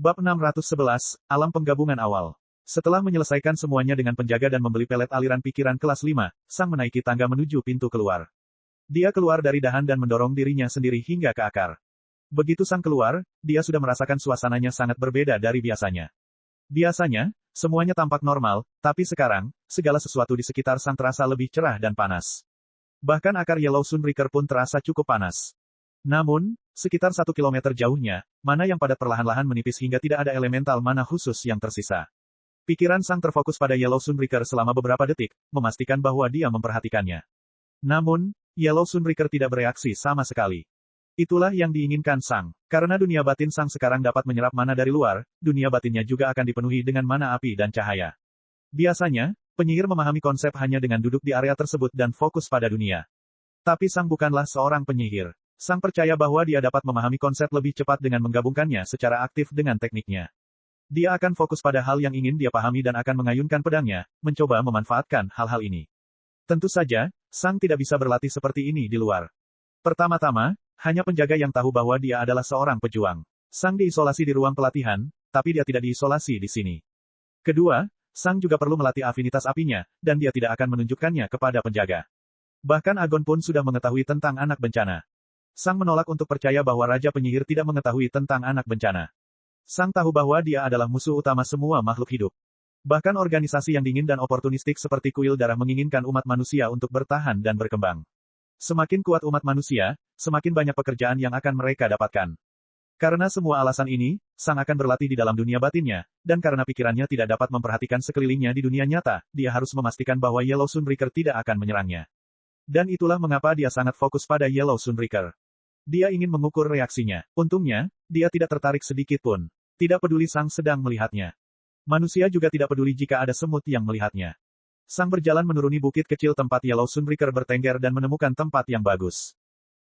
Bab 611, Alam Penggabungan Awal. Setelah menyelesaikan semuanya dengan penjaga dan membeli pelet aliran pikiran kelas 5, Sang menaiki tangga menuju pintu keluar. Dia keluar dari dahan dan mendorong dirinya sendiri hingga ke akar. Begitu Sang keluar, dia sudah merasakan suasananya sangat berbeda dari biasanya. Biasanya, semuanya tampak normal, tapi sekarang, segala sesuatu di sekitar Sang terasa lebih cerah dan panas. Bahkan akar Yellow Sunbreaker pun terasa cukup panas. Namun, sekitar 1 kilometer jauhnya, mana yang padat perlahan-lahan menipis hingga tidak ada elemental mana khusus yang tersisa. Pikiran Sang terfokus pada Yellow Sunbreaker selama beberapa detik, memastikan bahwa dia memperhatikannya. Namun, Yellow Sunbreaker tidak bereaksi sama sekali. Itulah yang diinginkan Sang. Karena dunia batin Sang sekarang dapat menyerap mana dari luar, dunia batinnya juga akan dipenuhi dengan mana api dan cahaya. Biasanya, penyihir memahami konsep hanya dengan duduk di area tersebut dan fokus pada dunia. Tapi Sang bukanlah seorang penyihir. Sang percaya bahwa dia dapat memahami konsep lebih cepat dengan menggabungkannya secara aktif dengan tekniknya. Dia akan fokus pada hal yang ingin dia pahami dan akan mengayunkan pedangnya, mencoba memanfaatkan hal-hal ini. Tentu saja, Sang tidak bisa berlatih seperti ini di luar. Pertama-tama, hanya penjaga yang tahu bahwa dia adalah seorang pejuang. Sang diisolasi di ruang pelatihan, tapi dia tidak diisolasi di sini. Kedua, Sang juga perlu melatih afinitas apinya, dan dia tidak akan menunjukkannya kepada penjaga. Bahkan Agon pun sudah mengetahui tentang anak bencana. Sang menolak untuk percaya bahwa Raja Penyihir tidak mengetahui tentang anak bencana. Sang tahu bahwa dia adalah musuh utama semua makhluk hidup. Bahkan organisasi yang dingin dan oportunistik seperti kuil darah menginginkan umat manusia untuk bertahan dan berkembang. Semakin kuat umat manusia, semakin banyak pekerjaan yang akan mereka dapatkan. Karena semua alasan ini, Sang akan berlatih di dalam dunia batinnya, dan karena pikirannya tidak dapat memperhatikan sekelilingnya di dunia nyata, dia harus memastikan bahwa Yellow Sunbreaker tidak akan menyerangnya. Dan itulah mengapa dia sangat fokus pada Yellow Sunbreaker. Dia ingin mengukur reaksinya. Untungnya, dia tidak tertarik sedikit pun. Tidak peduli Sang sedang melihatnya. Manusia juga tidak peduli jika ada semut yang melihatnya. Sang berjalan menuruni bukit kecil tempat Yellow Sunbreaker bertengger dan menemukan tempat yang bagus.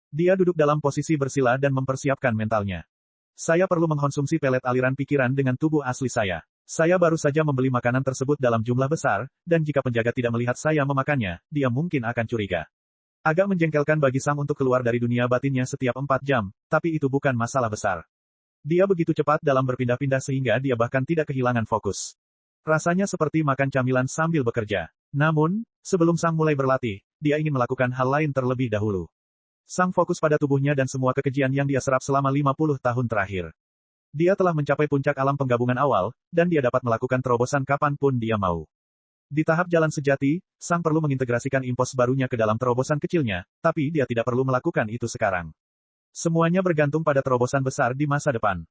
Dia duduk dalam posisi bersila dan mempersiapkan mentalnya. Saya perlu mengkonsumsi pelet aliran pikiran dengan tubuh asli saya. Saya baru saja membeli makanan tersebut dalam jumlah besar, dan jika penjaga tidak melihat saya memakannya, dia mungkin akan curiga. Agak menjengkelkan bagi Sang untuk keluar dari dunia batinnya setiap 4 jam, tapi itu bukan masalah besar. Dia begitu cepat dalam berpindah-pindah sehingga dia bahkan tidak kehilangan fokus. Rasanya seperti makan camilan sambil bekerja. Namun, sebelum Sang mulai berlatih, dia ingin melakukan hal lain terlebih dahulu. Sang fokus pada tubuhnya dan semua kekejian yang dia serap selama 50 tahun terakhir. Dia telah mencapai puncak alam penggabungan awal, dan dia dapat melakukan terobosan kapanpun dia mau. Di tahap jalan sejati, Sang perlu mengintegrasikan impos barunya ke dalam terobosan kecilnya, tapi dia tidak perlu melakukan itu sekarang. Semuanya bergantung pada terobosan besar di masa depan.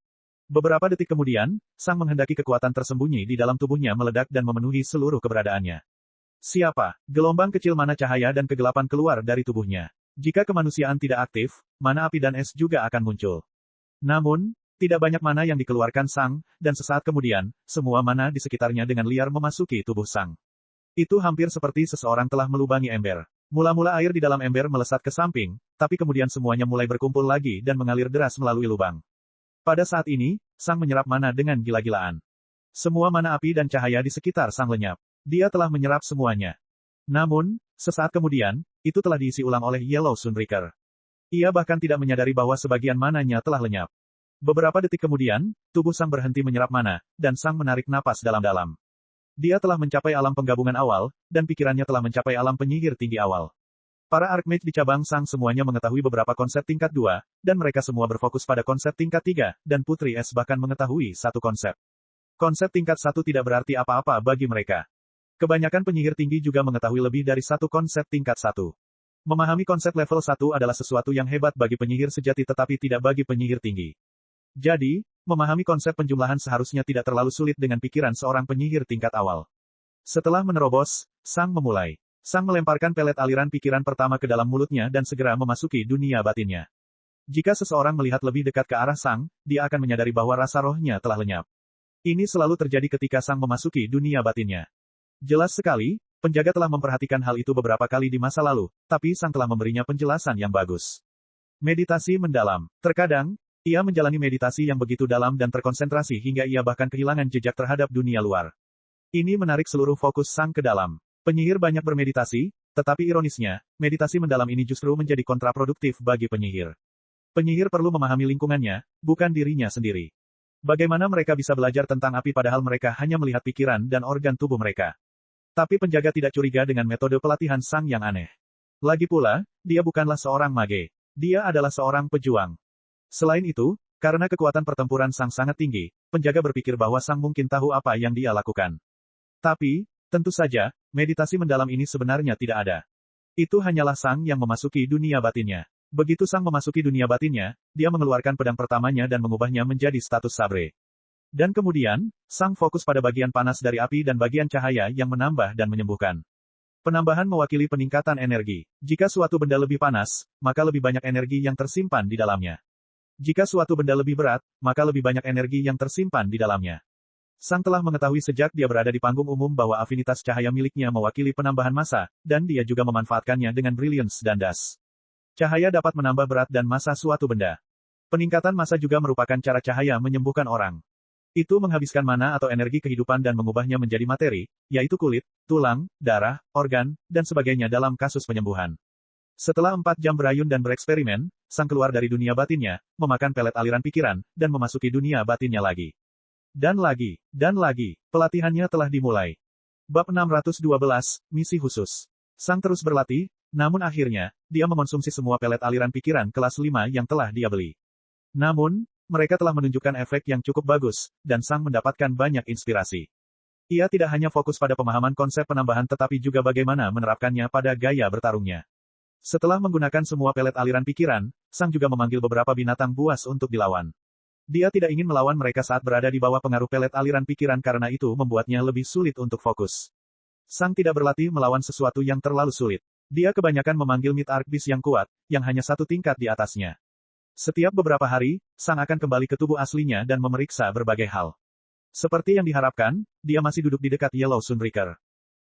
Beberapa detik kemudian, Sang menghendaki kekuatan tersembunyi di dalam tubuhnya meledak dan memenuhi seluruh keberadaannya. Siapa? Gelombang kecil mana cahaya dan kegelapan keluar dari tubuhnya. Jika kemanusiaan tidak aktif, mana api dan es juga akan muncul. Namun, tidak banyak mana yang dikeluarkan Sang, dan sesaat kemudian, semua mana di sekitarnya dengan liar memasuki tubuh Sang. Itu hampir seperti seseorang telah melubangi ember. Mula-mula air di dalam ember melesat ke samping, tapi kemudian semuanya mulai berkumpul lagi dan mengalir deras melalui lubang. Pada saat ini, Sang menyerap mana dengan gila-gilaan. Semua mana api dan cahaya di sekitar Sang lenyap. Dia telah menyerap semuanya. Namun, sesaat kemudian, itu telah diisi ulang oleh Yellow Sunbreaker. Ia bahkan tidak menyadari bahwa sebagian mananya telah lenyap. Beberapa detik kemudian, tubuh Sang berhenti menyerap mana, dan Sang menarik napas dalam-dalam. Dia telah mencapai alam penggabungan awal, dan pikirannya telah mencapai alam penyihir tinggi awal. Para Archmage di cabang Sang semuanya mengetahui beberapa konsep tingkat 2, dan mereka semua berfokus pada konsep tingkat 3, dan Putri Es bahkan mengetahui satu konsep. Konsep tingkat 1 tidak berarti apa-apa bagi mereka. Kebanyakan penyihir tinggi juga mengetahui lebih dari satu konsep tingkat 1. Memahami konsep level 1 adalah sesuatu yang hebat bagi penyihir sejati tetapi tidak bagi penyihir tinggi. Jadi, memahami konsep penjumlahan seharusnya tidak terlalu sulit dengan pikiran seorang penyihir tingkat awal. Setelah menerobos, Sang memulai. Sang melemparkan pelet aliran pikiran pertama ke dalam mulutnya dan segera memasuki dunia batinnya. Jika seseorang melihat lebih dekat ke arah Sang, dia akan menyadari bahwa rasa rohnya telah lenyap. Ini selalu terjadi ketika Sang memasuki dunia batinnya. Jelas sekali, penjaga telah memperhatikan hal itu beberapa kali di masa lalu, tapi Sang telah memberinya penjelasan yang bagus. Meditasi mendalam. Terkadang, ia menjalani meditasi yang begitu dalam dan terkonsentrasi hingga ia bahkan kehilangan jejak terhadap dunia luar. Ini menarik seluruh fokus Sang ke dalam. Penyihir banyak bermeditasi, tetapi ironisnya, meditasi mendalam ini justru menjadi kontraproduktif bagi penyihir. Penyihir perlu memahami lingkungannya, bukan dirinya sendiri. Bagaimana mereka bisa belajar tentang api padahal mereka hanya melihat pikiran dan organ tubuh mereka? Tapi penjaga tidak curiga dengan metode pelatihan Sang yang aneh. Lagi pula, dia bukanlah seorang mage. Dia adalah seorang pejuang. Selain itu, karena kekuatan pertempuran Sang sangat tinggi, penjaga berpikir bahwa Sang mungkin tahu apa yang dia lakukan. Tapi, tentu saja, meditasi mendalam ini sebenarnya tidak ada. Itu hanyalah Sang yang memasuki dunia batinnya. Begitu Sang memasuki dunia batinnya, dia mengeluarkan pedang pertamanya dan mengubahnya menjadi status sabre. Dan kemudian, Sang fokus pada bagian panas dari api dan bagian cahaya yang menambah dan menyembuhkan. Penambahan mewakili peningkatan energi. Jika suatu benda lebih panas, maka lebih banyak energi yang tersimpan di dalamnya. Jika suatu benda lebih berat, maka lebih banyak energi yang tersimpan di dalamnya. Sang telah mengetahui sejak dia berada di panggung umum bahwa afinitas cahaya miliknya mewakili penambahan massa, dan dia juga memanfaatkannya dengan brilliance dan das. Cahaya dapat menambah berat dan massa suatu benda. Peningkatan massa juga merupakan cara cahaya menyembuhkan orang. Itu menghabiskan mana atau energi kehidupan dan mengubahnya menjadi materi, yaitu kulit, tulang, darah, organ, dan sebagainya dalam kasus penyembuhan. Setelah 4 jam berayun dan bereksperimen, Sang keluar dari dunia batinnya, memakan pelet aliran pikiran, dan memasuki dunia batinnya lagi. Dan lagi, pelatihannya telah dimulai. Bab 612, Misi Khusus. Sang terus berlatih, namun akhirnya, dia mengonsumsi semua pelet aliran pikiran kelas 5 yang telah dia beli. Namun, mereka telah menunjukkan efek yang cukup bagus, dan Sang mendapatkan banyak inspirasi. Ia tidak hanya fokus pada pemahaman konsep penambahan tetapi juga bagaimana menerapkannya pada gaya bertarungnya. Setelah menggunakan semua pelet aliran pikiran, Sang juga memanggil beberapa binatang buas untuk dilawan. Dia tidak ingin melawan mereka saat berada di bawah pengaruh pelet aliran pikiran karena itu membuatnya lebih sulit untuk fokus. Sang tidak berlatih melawan sesuatu yang terlalu sulit. Dia kebanyakan memanggil Mid Arc Beast yang kuat, yang hanya satu tingkat di atasnya. Setiap beberapa hari, Sang akan kembali ke tubuh aslinya dan memeriksa berbagai hal. Seperti yang diharapkan, dia masih duduk di dekat Yellow Sunbreaker.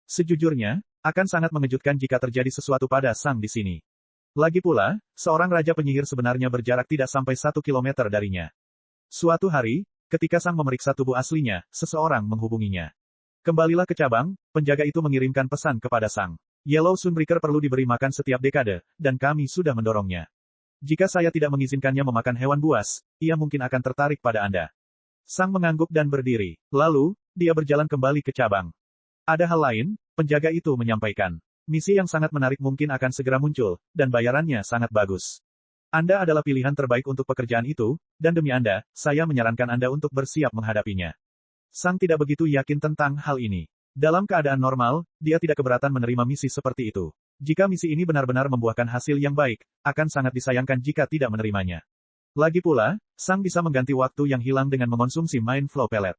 Sejujurnya, akan sangat mengejutkan jika terjadi sesuatu pada Sang di sini. Lagi pula, seorang raja penyihir sebenarnya berjarak tidak sampai 1 kilometer darinya. Suatu hari, ketika Sang memeriksa tubuh aslinya, seseorang menghubunginya. Kembalilah ke cabang, penjaga itu mengirimkan pesan kepada Sang. Yellow Sunbreaker perlu diberi makan setiap dekade, dan kami sudah mendorongnya. Jika saya tidak mengizinkannya memakan hewan buas, ia mungkin akan tertarik pada Anda. Sang mengangguk dan berdiri. Lalu, dia berjalan kembali ke cabang. Ada hal lain, penjaga itu menyampaikan. Misi yang sangat menarik mungkin akan segera muncul, dan bayarannya sangat bagus. Anda adalah pilihan terbaik untuk pekerjaan itu, dan demi Anda, saya menyarankan Anda untuk bersiap menghadapinya. Sang tidak begitu yakin tentang hal ini. Dalam keadaan normal, dia tidak keberatan menerima misi seperti itu. Jika misi ini benar-benar membuahkan hasil yang baik, akan sangat disayangkan jika tidak menerimanya. Lagi pula, Sang bisa mengganti waktu yang hilang dengan mengonsumsi Mind Flow Pellet.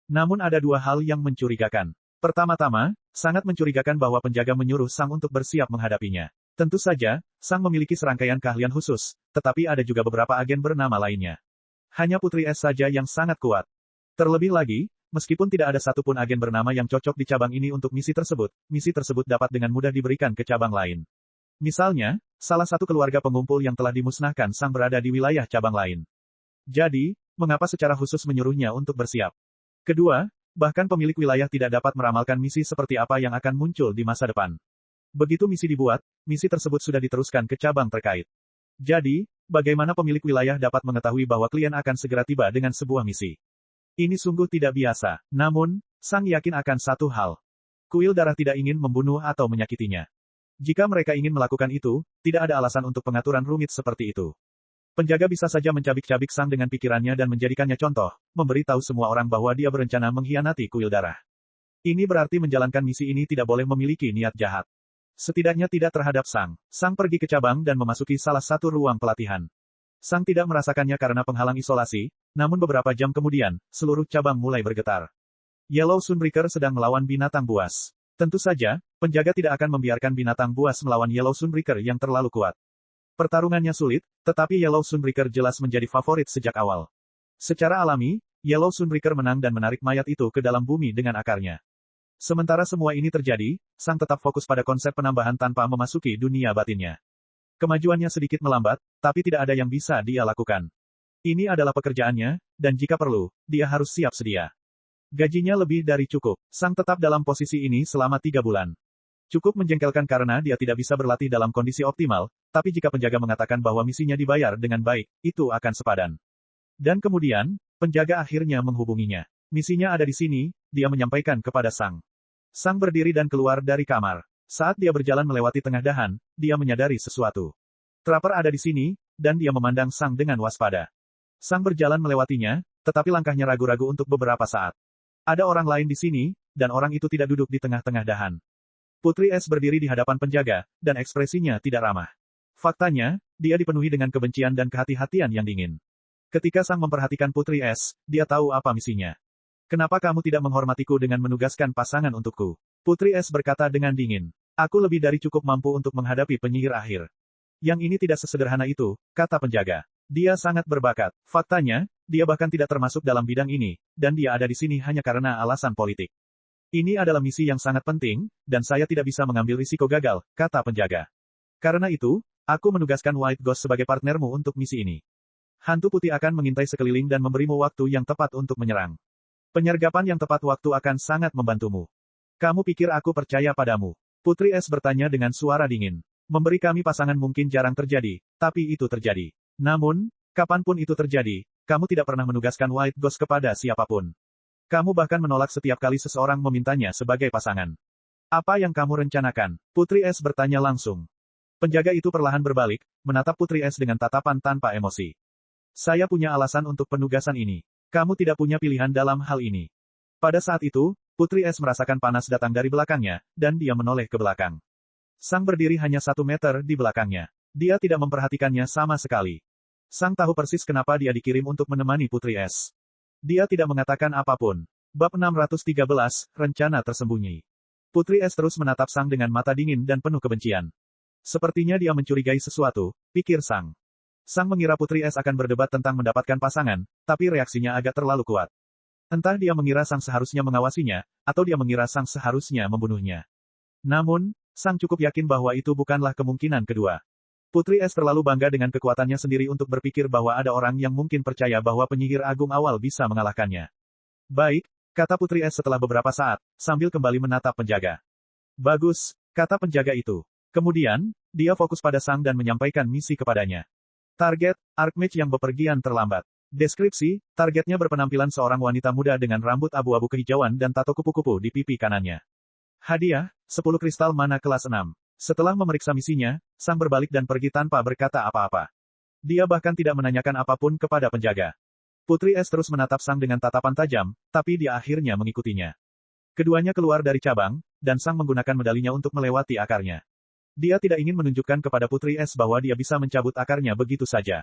Namun ada dua hal yang mencurigakan. Pertama-tama, sangat mencurigakan bahwa penjaga menyuruh Sang untuk bersiap menghadapinya. Tentu saja, Sang memiliki serangkaian keahlian khusus, tetapi ada juga beberapa agen bernama lainnya. Hanya Putri Es saja yang sangat kuat. Terlebih lagi, meskipun tidak ada satupun agen bernama yang cocok di cabang ini untuk misi tersebut dapat dengan mudah diberikan ke cabang lain. Misalnya, salah satu keluarga pengumpul yang telah dimusnahkan Sang berada di wilayah cabang lain. Jadi, mengapa secara khusus menyuruhnya untuk bersiap? Kedua, bahkan pemilik wilayah tidak dapat meramalkan misi seperti apa yang akan muncul di masa depan. Begitu misi dibuat, misi tersebut sudah diteruskan ke cabang terkait. Jadi, bagaimana pemilik wilayah dapat mengetahui bahwa klien akan segera tiba dengan sebuah misi? Ini sungguh tidak biasa. Namun, Sang yakin akan satu hal. Kuil darah tidak ingin membunuh atau menyakitinya. Jika mereka ingin melakukan itu, tidak ada alasan untuk pengaturan rumit seperti itu. Penjaga bisa saja mencabik-cabik Sang dengan pikirannya dan menjadikannya contoh, memberitahu semua orang bahwa dia berencana mengkhianati kuil darah. Ini berarti menjalankan misi ini tidak boleh memiliki niat jahat. Setidaknya tidak terhadap Sang. Sang pergi ke cabang dan memasuki salah satu ruang pelatihan. Sang tidak merasakannya karena penghalang isolasi, namun beberapa jam kemudian, seluruh cabang mulai bergetar. Yellow Sunbreaker sedang melawan binatang buas. Tentu saja, penjaga tidak akan membiarkan binatang buas melawan Yellow Sunbreaker yang terlalu kuat. Pertarungannya sulit, tetapi Yellow Sunbreaker jelas menjadi favorit sejak awal. Secara alami, Yellow Sunbreaker menang dan menarik mayat itu ke dalam bumi dengan akarnya. Sementara semua ini terjadi, Sang tetap fokus pada konsep penambahan tanpa memasuki dunia batinnya. Kemajuannya sedikit melambat, tapi tidak ada yang bisa dia lakukan. Ini adalah pekerjaannya, dan jika perlu, dia harus siap sedia. Gajinya lebih dari cukup. Sang tetap dalam posisi ini selama 3 bulan. Cukup menjengkelkan karena dia tidak bisa berlatih dalam kondisi optimal, tapi jika penjaga mengatakan bahwa misinya dibayar dengan baik, itu akan sepadan. Dan kemudian, Penjaga akhirnya menghubunginya. Misinya ada di sini, dia menyampaikan kepada Sang. Sang berdiri dan keluar dari kamar. Saat dia berjalan melewati tengah dahan, dia menyadari sesuatu. Trapper ada di sini, dan dia memandang Sang dengan waspada. Sang berjalan melewatinya, tetapi langkahnya ragu-ragu untuk beberapa saat. Ada orang lain di sini, dan orang itu tidak duduk di tengah-tengah dahan. Putri Es berdiri di hadapan penjaga, dan ekspresinya tidak ramah. Faktanya, dia dipenuhi dengan kebencian dan kehati-hatian yang dingin. Ketika Sang memperhatikan Putri Es, dia tahu apa misinya. Kenapa kamu tidak menghormatiku dengan menugaskan pasangan untukku? Putri Es berkata dengan dingin. Aku lebih dari cukup mampu untuk menghadapi penyihir akhir. Yang ini tidak sesederhana itu, kata penjaga. Dia sangat berbakat. Faktanya, dia bahkan tidak termasuk dalam bidang ini, dan dia ada di sini hanya karena alasan politik. Ini adalah misi yang sangat penting, dan saya tidak bisa mengambil risiko gagal, kata penjaga. Karena itu, aku menugaskan White Ghost sebagai partnermu untuk misi ini. Hantu putih akan mengintai sekeliling dan memberimu waktu yang tepat untuk menyerang. Penyergapan yang tepat waktu akan sangat membantumu. Kamu pikir aku percaya padamu? Putri Es bertanya dengan suara dingin. Memberi kami pasangan mungkin jarang terjadi, tapi itu terjadi. Namun, kapanpun itu terjadi, kamu tidak pernah menugaskan White Ghost kepada siapapun. Kamu bahkan menolak setiap kali seseorang memintanya sebagai pasangan. Apa yang kamu rencanakan? Putri Es bertanya langsung. Penjaga itu perlahan berbalik, menatap Putri Es dengan tatapan tanpa emosi. Saya punya alasan untuk penugasan ini. Kamu tidak punya pilihan dalam hal ini. Pada saat itu, Putri Es merasakan panas datang dari belakangnya, dan dia menoleh ke belakang. Sang berdiri hanya 1 meter di belakangnya. Dia tidak memperhatikannya sama sekali. Sang tahu persis kenapa dia dikirim untuk menemani Putri Es. Dia tidak mengatakan apapun. Bab 613, Rencana Tersembunyi. Putri Es terus menatap Sang dengan mata dingin dan penuh kebencian. Sepertinya dia mencurigai sesuatu, pikir Sang. Sang mengira Putri Es akan berdebat tentang mendapatkan pasangan, tapi reaksinya agak terlalu kuat. Entah dia mengira Sang seharusnya mengawasinya, atau dia mengira Sang seharusnya membunuhnya. Namun, Sang cukup yakin bahwa itu bukanlah kemungkinan kedua. Putri Es terlalu bangga dengan kekuatannya sendiri untuk berpikir bahwa ada orang yang mungkin percaya bahwa penyihir agung awal bisa mengalahkannya. Baik, kata Putri Es setelah beberapa saat, sambil kembali menatap penjaga. Bagus, kata penjaga itu. Kemudian, dia fokus pada Sang dan menyampaikan misi kepadanya. Target, Archmage yang bepergian terlambat. Deskripsi, targetnya berpenampilan seorang wanita muda dengan rambut abu-abu kehijauan dan tato kupu-kupu di pipi kanannya. Hadiah, 10 kristal mana kelas 6. Setelah memeriksa misinya, Sang berbalik dan pergi tanpa berkata apa-apa. Dia bahkan tidak menanyakan apapun kepada penjaga. Putri Es terus menatap Sang dengan tatapan tajam, tapi dia akhirnya mengikutinya. Keduanya keluar dari cabang, dan Sang menggunakan medalinya untuk melewati akarnya. Dia tidak ingin menunjukkan kepada Putri Es bahwa dia bisa mencabut akarnya begitu saja.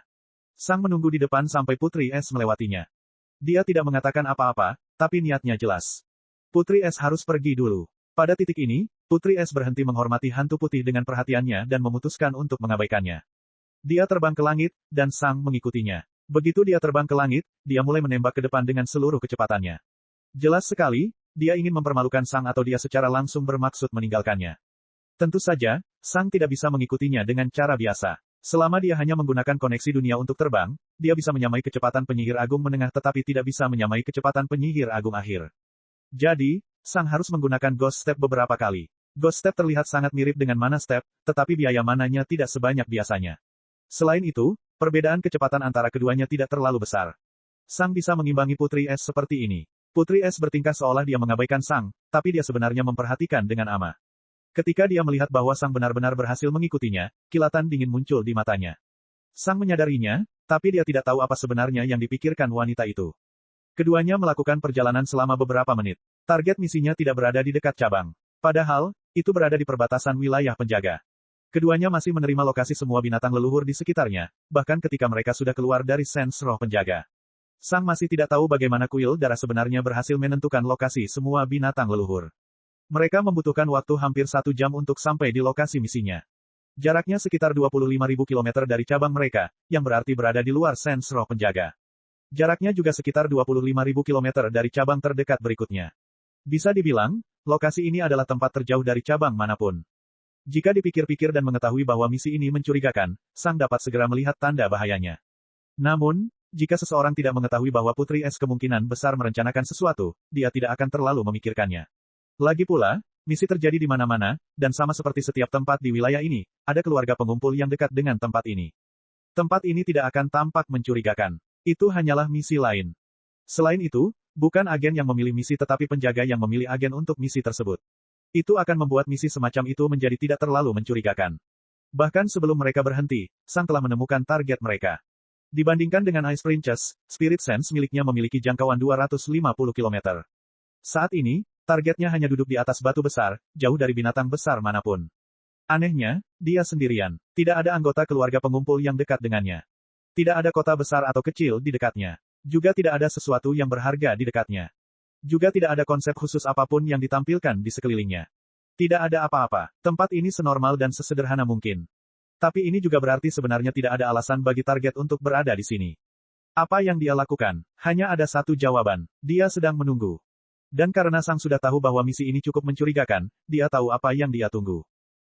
Sang menunggu di depan sampai Putri Es melewatinya. Dia tidak mengatakan apa-apa, tapi niatnya jelas. Putri Es harus pergi dulu. Pada titik ini, Putri Es berhenti menghormati hantu putih dengan perhatiannya dan memutuskan untuk mengabaikannya. Dia terbang ke langit, dan Sang mengikutinya. Begitu dia terbang ke langit, dia mulai menembak ke depan dengan seluruh kecepatannya. Jelas sekali, dia ingin mempermalukan Sang atau dia secara langsung bermaksud meninggalkannya. Tentu saja, Sang tidak bisa mengikutinya dengan cara biasa. Selama dia hanya menggunakan koneksi dunia untuk terbang, dia bisa menyamai kecepatan penyihir agung menengah tetapi tidak bisa menyamai kecepatan penyihir agung akhir. Jadi, Sang harus menggunakan Ghost Step beberapa kali. Ghost Step terlihat sangat mirip dengan Mana Step, tetapi biaya mananya tidak sebanyak biasanya. Selain itu, perbedaan kecepatan antara keduanya tidak terlalu besar. Sang bisa mengimbangi Putri Es seperti ini. Putri Es bertingkah seolah dia mengabaikan Sang, tapi dia sebenarnya memperhatikan dengan ama. Ketika dia melihat bahwa Sang benar-benar berhasil mengikutinya, kilatan dingin muncul di matanya. Sang menyadarinya, tapi dia tidak tahu apa sebenarnya yang dipikirkan wanita itu. Keduanya melakukan perjalanan selama beberapa menit. Target misinya tidak berada di dekat cabang. Padahal, itu berada di perbatasan wilayah penjaga. Keduanya masih menerima lokasi semua binatang leluhur di sekitarnya, bahkan ketika mereka sudah keluar dari sens roh penjaga. Sang masih tidak tahu bagaimana kuil darah sebenarnya berhasil menentukan lokasi semua binatang leluhur. Mereka membutuhkan waktu hampir 1 jam untuk sampai di lokasi misinya. Jaraknya sekitar 25.000 km dari cabang mereka, yang berarti berada di luar sens roh penjaga. Jaraknya juga sekitar 25.000 km dari cabang terdekat berikutnya. Bisa dibilang, lokasi ini adalah tempat terjauh dari cabang manapun. Jika dipikir-pikir dan mengetahui bahwa misi ini mencurigakan, Sang dapat segera melihat tanda bahayanya. Namun, jika seseorang tidak mengetahui bahwa Putri Es kemungkinan besar merencanakan sesuatu, dia tidak akan terlalu memikirkannya. Lagi pula, misi terjadi di mana-mana, dan sama seperti setiap tempat di wilayah ini, ada keluarga pengumpul yang dekat dengan tempat ini. Tempat ini tidak akan tampak mencurigakan. Itu hanyalah misi lain. Selain itu, bukan agen yang memilih misi tetapi penjaga yang memilih agen untuk misi tersebut. Itu akan membuat misi semacam itu menjadi tidak terlalu mencurigakan. Bahkan sebelum mereka berhenti, Sang telah menemukan target mereka. Dibandingkan dengan Ice Princess, Spirit Sense miliknya memiliki jangkauan 250 km. Saat ini, targetnya hanya duduk di atas batu besar, jauh dari binatang besar manapun. Anehnya, dia sendirian. Tidak ada anggota keluarga pengumpul yang dekat dengannya. Tidak ada kota besar atau kecil di dekatnya. Juga tidak ada sesuatu yang berharga di dekatnya. Juga tidak ada konsep khusus apapun yang ditampilkan di sekelilingnya. Tidak ada apa-apa. Tempat ini senormal dan sesederhana mungkin. Tapi ini juga berarti sebenarnya tidak ada alasan bagi target untuk berada di sini. Apa yang dia lakukan? Hanya ada satu jawaban. Dia sedang menunggu. Dan karena Sang sudah tahu bahwa misi ini cukup mencurigakan, dia tahu apa yang dia tunggu.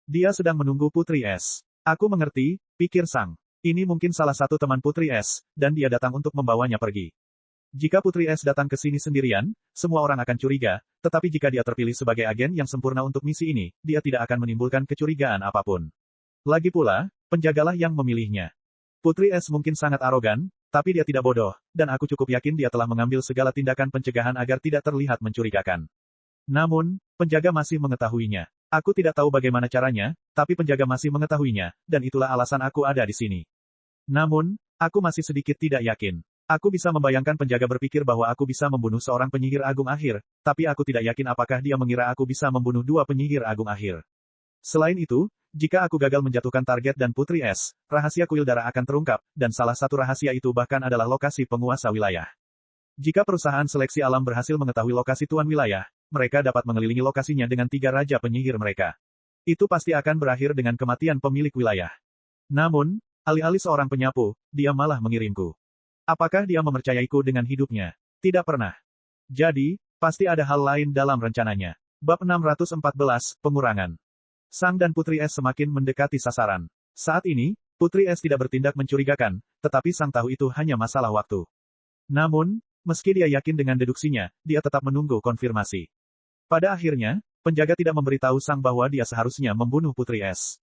Dia sedang menunggu Putri Es. Aku mengerti, pikir Sang. Ini mungkin salah satu teman Putri Es, dan dia datang untuk membawanya pergi. Jika Putri Es datang ke sini sendirian, semua orang akan curiga, tetapi jika dia terpilih sebagai agen yang sempurna untuk misi ini, dia tidak akan menimbulkan kecurigaan apapun. Lagi pula, penjagalah yang memilihnya. Putri Es mungkin sangat arogan, tapi dia tidak bodoh, dan aku cukup yakin dia telah mengambil segala tindakan pencegahan agar tidak terlihat mencurigakan. Namun, penjaga masih mengetahuinya. Aku tidak tahu bagaimana caranya, tapi penjaga masih mengetahuinya, dan itulah alasan aku ada di sini. Namun, aku masih sedikit tidak yakin. Aku bisa membayangkan penjaga berpikir bahwa aku bisa membunuh seorang penyihir agung akhir, tapi aku tidak yakin apakah dia mengira aku bisa membunuh dua penyihir agung akhir. Selain itu, jika aku gagal menjatuhkan target dan Putri Es, rahasia kuil darah akan terungkap, dan salah satu rahasia itu bahkan adalah lokasi penguasa wilayah. Jika perusahaan seleksi alam berhasil mengetahui lokasi tuan wilayah, mereka dapat mengelilingi lokasinya dengan 3 raja penyihir mereka. Itu pasti akan berakhir dengan kematian pemilik wilayah. Namun, alih-alih seorang penyapu, dia malah mengirimku. Apakah dia mempercayaiku dengan hidupnya? Tidak pernah. Jadi, pasti ada hal lain dalam rencananya. Bab 614, Pengurangan. Sang dan Putri Es semakin mendekati sasaran. Saat ini, Putri Es tidak bertindak mencurigakan, tetapi Sang tahu itu hanya masalah waktu. Namun, meski dia yakin dengan deduksinya, dia tetap menunggu konfirmasi. Pada akhirnya, penjaga tidak memberitahu Sang bahwa dia seharusnya membunuh Putri Es.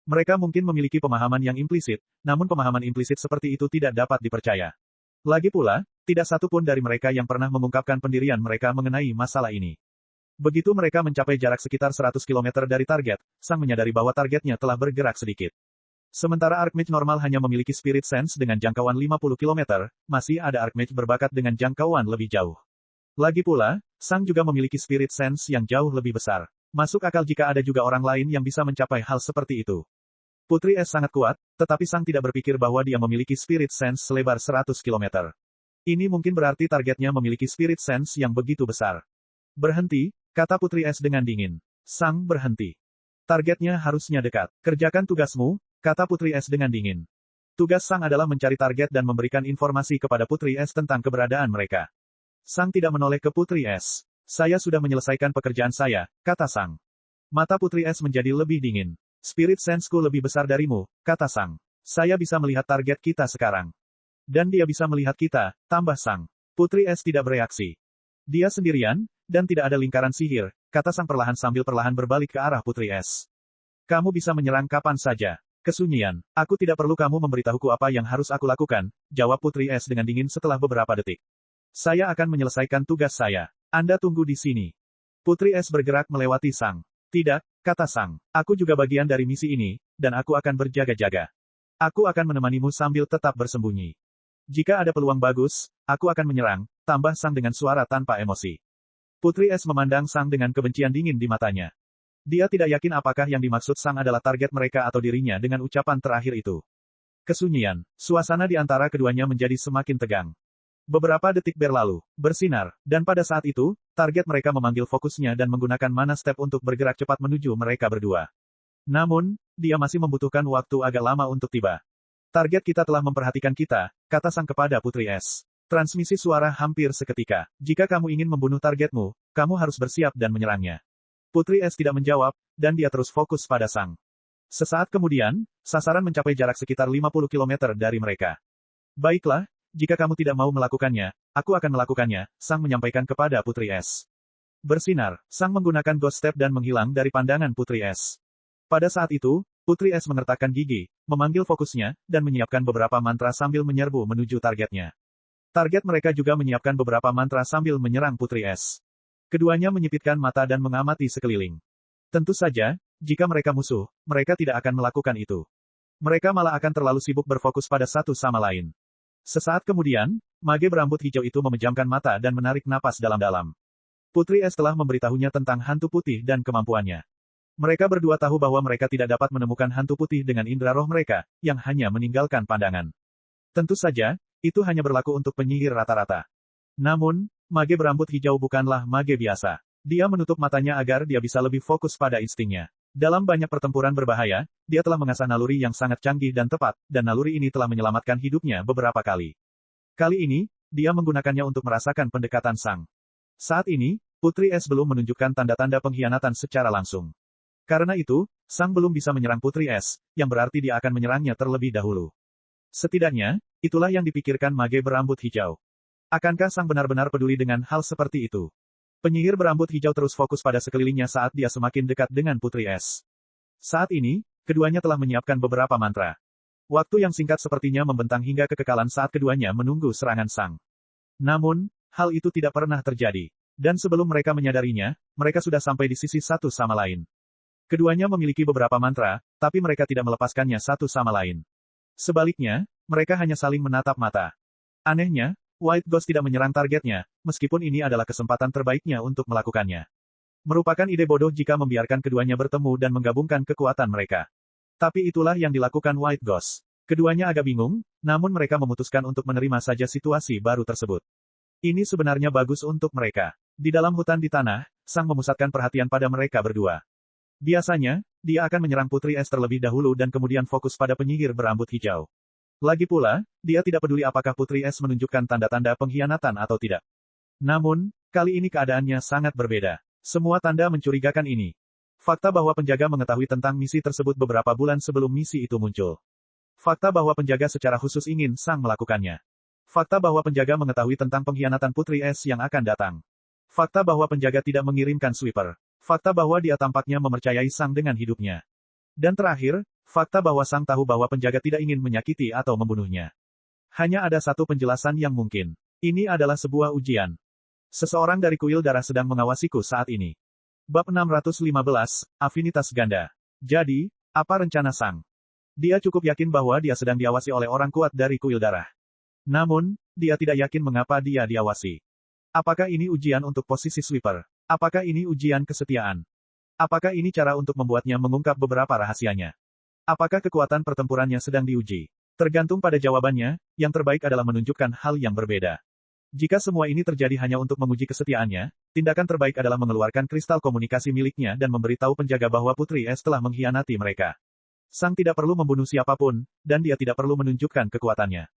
Mereka mungkin memiliki pemahaman yang implisit, namun pemahaman implisit seperti itu tidak dapat dipercaya. Lagi pula, tidak satu pun dari mereka yang pernah mengungkapkan pendirian mereka mengenai masalah ini. Begitu mereka mencapai jarak sekitar 100 km dari target, Sang menyadari bahwa targetnya telah bergerak sedikit. Sementara Archmage normal hanya memiliki Spirit Sense dengan jangkauan 50 km, masih ada Archmage berbakat dengan jangkauan lebih jauh. Lagi pula, Sang juga memiliki Spirit Sense yang jauh lebih besar. Masuk akal jika ada juga orang lain yang bisa mencapai hal seperti itu. Putri Es sangat kuat, tetapi Sang tidak berpikir bahwa dia memiliki Spirit Sense selebar 100 km. Ini mungkin berarti targetnya memiliki Spirit Sense yang begitu besar. Berhenti, kata Putri Es dengan dingin. Sang berhenti. Targetnya harusnya dekat. Kerjakan tugasmu, kata Putri Es dengan dingin. Tugas Sang adalah mencari target dan memberikan informasi kepada Putri Es tentang keberadaan mereka. Sang tidak menoleh ke Putri Es. Saya sudah menyelesaikan pekerjaan saya, kata Sang. Mata Putri Es menjadi lebih dingin. Spirit Sense-ku lebih besar darimu, kata Sang. Saya bisa melihat target kita sekarang. Dan dia bisa melihat kita, tambah Sang. Putri Es tidak bereaksi. Dia sendirian, dan tidak ada lingkaran sihir, kata Sang perlahan sambil perlahan berbalik ke arah Putri Es. Kamu bisa menyerang kapan saja. Kesunyian. Aku tidak perlu kamu memberitahuku apa yang harus aku lakukan, jawab Putri Es dengan dingin setelah beberapa detik. Saya akan menyelesaikan tugas saya. Anda tunggu di sini. Putri Es bergerak melewati Sang. Tidak, kata Sang. Aku juga bagian dari misi ini, dan aku akan berjaga-jaga. Aku akan menemanimu sambil tetap bersembunyi. Jika ada peluang bagus, aku akan menyerang, tambah Sang dengan suara tanpa emosi. Putri Es memandang Sang dengan kebencian dingin di matanya. Dia tidak yakin apakah yang dimaksud Sang adalah target mereka atau dirinya dengan ucapan terakhir itu. Kesunyian. Suasana di antara keduanya menjadi semakin tegang. Beberapa detik berlalu, bersinar, dan pada saat itu, target mereka memanggil fokusnya dan menggunakan mana step untuk bergerak cepat menuju mereka berdua. Namun, dia masih membutuhkan waktu agak lama untuk tiba. Target kita telah memperhatikan kita, kata Sang kepada Putri Es. Transmisi suara hampir seketika. Jika kamu ingin membunuh targetmu, kamu harus bersiap dan menyerangnya. Putri Es tidak menjawab, dan dia terus fokus pada Sang. Sesaat kemudian, sasaran mencapai jarak sekitar 50 km dari mereka. Baiklah, jika kamu tidak mau melakukannya, aku akan melakukannya, Sang menyampaikan kepada Putri Es. Bersinar, Sang menggunakan Ghost Step dan menghilang dari pandangan Putri Es. Pada saat itu, Putri Es mengertakkan gigi, memanggil fokusnya, dan menyiapkan beberapa mantra sambil menyerbu menuju targetnya. Target mereka juga menyiapkan beberapa mantra sambil menyerang Putri Es. Keduanya menyipitkan mata dan mengamati sekeliling. Tentu saja, jika mereka musuh, mereka tidak akan melakukan itu. Mereka malah akan terlalu sibuk berfokus pada satu sama lain. Sesaat kemudian, mage berambut hijau itu memejamkan mata dan menarik napas dalam-dalam. Putri Es telah memberitahunya tentang hantu putih dan kemampuannya. Mereka berdua tahu bahwa mereka tidak dapat menemukan hantu putih dengan indera roh mereka, yang hanya meninggalkan pandangan. Tentu saja, itu hanya berlaku untuk penyihir rata-rata. Namun, mage berambut hijau bukanlah mage biasa. Dia menutup matanya agar dia bisa lebih fokus pada instingnya. Dalam banyak pertempuran berbahaya, dia telah mengasah naluri yang sangat canggih dan tepat, dan naluri ini telah menyelamatkan hidupnya beberapa kali. Kali ini, dia menggunakannya untuk merasakan pendekatan Sang. Saat ini, Putri Es belum menunjukkan tanda-tanda pengkhianatan secara langsung. Karena itu, Sang belum bisa menyerang Putri Es, yang berarti dia akan menyerangnya terlebih dahulu. Setidaknya, itulah yang dipikirkan mage berambut hijau. Akankah Sang benar-benar peduli dengan hal seperti itu? Penyihir berambut hijau terus fokus pada sekelilingnya saat dia semakin dekat dengan Putri Es. Saat ini, keduanya telah menyiapkan beberapa mantra. Waktu yang singkat sepertinya membentang hingga kekekalan saat keduanya menunggu serangan Sang. Namun, hal itu tidak pernah terjadi. Dan sebelum mereka menyadarinya, mereka sudah sampai di sisi satu sama lain. Keduanya memiliki beberapa mantra, tapi mereka tidak melepaskannya satu sama lain. Sebaliknya, mereka hanya saling menatap mata. Anehnya, White Ghost tidak menyerang targetnya, meskipun ini adalah kesempatan terbaiknya untuk melakukannya. Merupakan ide bodoh jika membiarkan keduanya bertemu dan menggabungkan kekuatan mereka. Tapi itulah yang dilakukan White Ghost. Keduanya agak bingung, namun mereka memutuskan untuk menerima saja situasi baru tersebut. Ini sebenarnya bagus untuk mereka. Di dalam hutan di tanah, Sang memusatkan perhatian pada mereka berdua. Biasanya, dia akan menyerang Putri Es terlebih dahulu dan kemudian fokus pada penyihir berambut hijau. Lagi pula, dia tidak peduli apakah Putri Es menunjukkan tanda-tanda pengkhianatan atau tidak. Namun, kali ini keadaannya sangat berbeda. Semua tanda mencurigakan ini. Fakta bahwa penjaga mengetahui tentang misi tersebut beberapa bulan sebelum misi itu muncul. Fakta bahwa penjaga secara khusus ingin Sang melakukannya. Fakta bahwa penjaga mengetahui tentang pengkhianatan Putri Es yang akan datang. Fakta bahwa penjaga tidak mengirimkan sweeper. Fakta bahwa dia tampaknya mempercayai Sang dengan hidupnya. Dan terakhir, fakta bahwa Sang tahu bahwa penjaga tidak ingin menyakiti atau membunuhnya. Hanya ada satu penjelasan yang mungkin. Ini adalah sebuah ujian. Seseorang dari kuil darah sedang mengawasiku saat ini. Bab 615, Afinitas Ganda. Jadi, apa rencana Sang? Dia cukup yakin bahwa dia sedang diawasi oleh orang kuat dari kuil darah. Namun, dia tidak yakin mengapa dia diawasi. Apakah ini ujian untuk posisi sweeper? Apakah ini ujian kesetiaan? Apakah ini cara untuk membuatnya mengungkap beberapa rahasianya? Apakah kekuatan pertempurannya sedang diuji? Tergantung pada jawabannya, yang terbaik adalah menunjukkan hal yang berbeda. Jika semua ini terjadi hanya untuk menguji kesetiaannya, tindakan terbaik adalah mengeluarkan kristal komunikasi miliknya dan memberitahu penjaga bahwa Putri Es telah mengkhianati mereka. Sang tidak perlu membunuh siapapun, dan dia tidak perlu menunjukkan kekuatannya.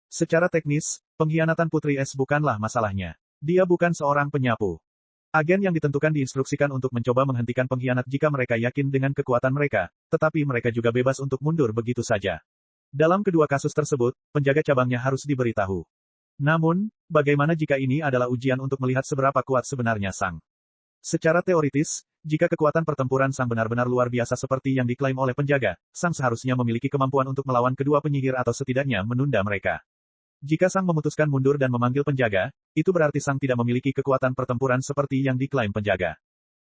Secara teknis, pengkhianatan Putri Es bukanlah masalahnya. Dia bukan seorang penyapu. Agen yang ditentukan diinstruksikan untuk mencoba menghentikan pengkhianat jika mereka yakin dengan kekuatan mereka, tetapi mereka juga bebas untuk mundur begitu saja. Dalam kedua kasus tersebut, penjaga cabangnya harus diberitahu. Namun, bagaimana jika ini adalah ujian untuk melihat seberapa kuat sebenarnya Sang? Secara teoritis, jika kekuatan pertempuran Sang benar-benar luar biasa seperti yang diklaim oleh penjaga, Sang seharusnya memiliki kemampuan untuk melawan kedua penyihir atau setidaknya menunda mereka. Jika Sang memutuskan mundur dan memanggil penjaga, itu berarti Sang tidak memiliki kekuatan pertempuran seperti yang diklaim penjaga.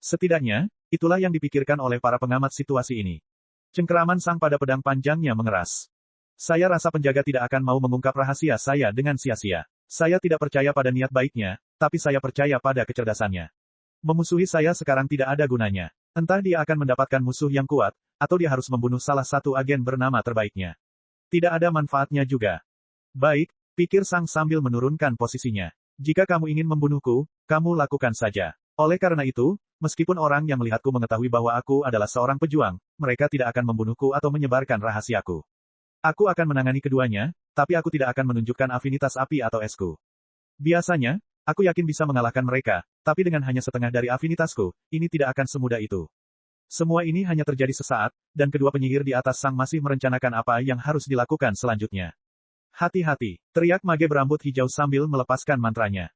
Setidaknya, itulah yang dipikirkan oleh para pengamat situasi ini. Cengkeraman Sang pada pedang panjangnya mengeras. Saya rasa penjaga tidak akan mau mengungkap rahasia saya dengan sia-sia. Saya tidak percaya pada niat baiknya, tapi saya percaya pada kecerdasannya. Memusuhi saya sekarang tidak ada gunanya. Entah dia akan mendapatkan musuh yang kuat, atau dia harus membunuh salah satu agen bernama terbaiknya. Tidak ada manfaatnya juga. Baik, pikir Sang sambil menurunkan posisinya. Jika kamu ingin membunuhku, kamu lakukan saja. Oleh karena itu, meskipun orang yang melihatku mengetahui bahwa aku adalah seorang pejuang, mereka tidak akan membunuhku atau menyebarkan rahasiaku. Aku akan menangani keduanya, tapi aku tidak akan menunjukkan afinitas api atau esku. Biasanya, aku yakin bisa mengalahkan mereka, tapi dengan hanya setengah dari afinitasku, ini tidak akan semudah itu. Semua ini hanya terjadi sesaat, dan kedua penyihir di atas Sang masih merencanakan apa yang harus dilakukan selanjutnya. Hati-hati, teriak mage berambut hijau sambil melepaskan mantranya.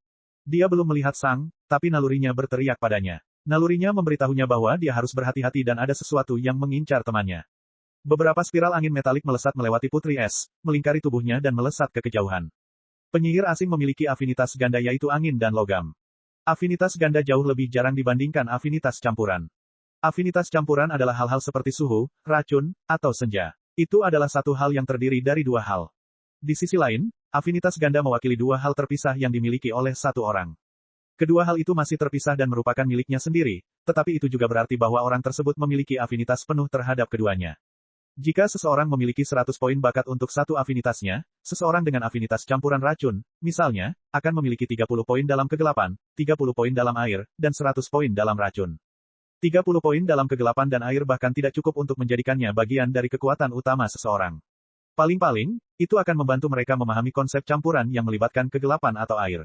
Dia belum melihat Sang, tapi nalurinya berteriak padanya. Nalurinya memberitahunya bahwa dia harus berhati-hati dan ada sesuatu yang mengincar temannya. Beberapa spiral angin metalik melesat melewati Putri Es, melingkari tubuhnya dan melesat ke kejauhan. Penyihir asing memiliki afinitas ganda yaitu angin dan logam. Afinitas ganda jauh lebih jarang dibandingkan afinitas campuran. Afinitas campuran adalah hal-hal seperti suhu, racun, atau senja. Itu adalah satu hal yang terdiri dari dua hal. Di sisi lain, afinitas ganda mewakili dua hal terpisah yang dimiliki oleh satu orang. Kedua hal itu masih terpisah dan merupakan miliknya sendiri, tetapi itu juga berarti bahwa orang tersebut memiliki afinitas penuh terhadap keduanya. Jika seseorang memiliki 100 poin bakat untuk satu afinitasnya, seseorang dengan afinitas campuran racun, misalnya, akan memiliki 30 poin dalam kegelapan, 30 poin dalam air, dan 100 poin dalam racun. 30 poin dalam kegelapan dan air bahkan tidak cukup untuk menjadikannya bagian dari kekuatan utama seseorang. Paling-paling, itu akan membantu mereka memahami konsep campuran yang melibatkan kegelapan atau air.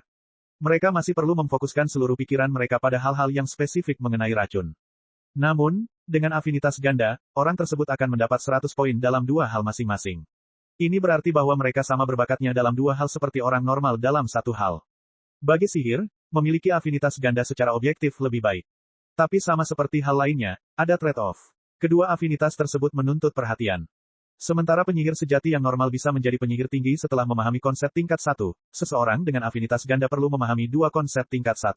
Mereka masih perlu memfokuskan seluruh pikiran mereka pada hal-hal yang spesifik mengenai racun. Namun, dengan afinitas ganda, orang tersebut akan mendapat 100 poin dalam dua hal masing-masing. Ini berarti bahwa mereka sama berbakatnya dalam dua hal seperti orang normal dalam satu hal. Bagi sihir, memiliki afinitas ganda secara objektif lebih baik. Tapi sama seperti hal lainnya, ada trade-off. Kedua afinitas tersebut menuntut perhatian. Sementara penyihir sejati yang normal bisa menjadi penyihir tinggi setelah memahami konsep tingkat 1, seseorang dengan afinitas ganda perlu memahami dua konsep tingkat 1.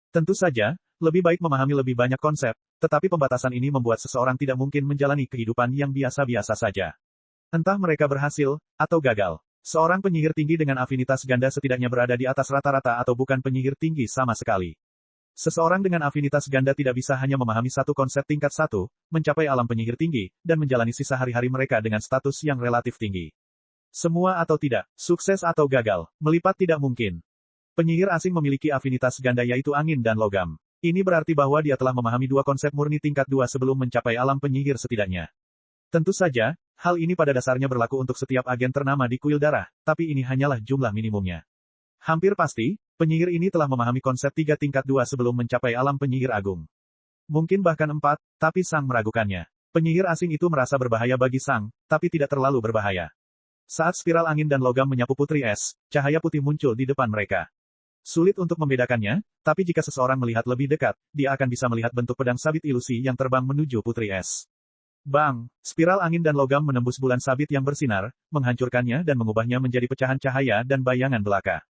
Tentu saja, lebih baik memahami lebih banyak konsep, tetapi pembatasan ini membuat seseorang tidak mungkin menjalani kehidupan yang biasa-biasa saja. Entah mereka berhasil, atau gagal. Seorang penyihir tinggi dengan afinitas ganda setidaknya berada di atas rata-rata atau bukan penyihir tinggi sama sekali. Seseorang dengan afinitas ganda tidak bisa hanya memahami satu konsep tingkat 1, mencapai alam penyihir tinggi, dan menjalani sisa hari-hari mereka dengan status yang relatif tinggi. Semua atau tidak, sukses atau gagal, melipat tidak mungkin. Penyihir asing memiliki afinitas ganda yaitu angin dan logam. Ini berarti bahwa dia telah memahami dua konsep murni tingkat 2 sebelum mencapai alam penyihir setidaknya. Tentu saja, hal ini pada dasarnya berlaku untuk setiap agen ternama di kuil darah, tapi ini hanyalah jumlah minimumnya. Hampir pasti, penyihir ini telah memahami konsep 3 tingkat 2 sebelum mencapai alam penyihir agung. Mungkin bahkan 4, tapi Sang meragukannya. Penyihir asing itu merasa berbahaya bagi Sang, tapi tidak terlalu berbahaya. Saat spiral angin dan logam menyapu Putri Es, cahaya putih muncul di depan mereka. Sulit untuk membedakannya, tapi jika seseorang melihat lebih dekat, dia akan bisa melihat bentuk pedang sabit ilusi yang terbang menuju Putri Es. Bang! Spiral angin dan logam menembus bulan sabit yang bersinar, menghancurkannya dan mengubahnya menjadi pecahan cahaya dan bayangan belaka.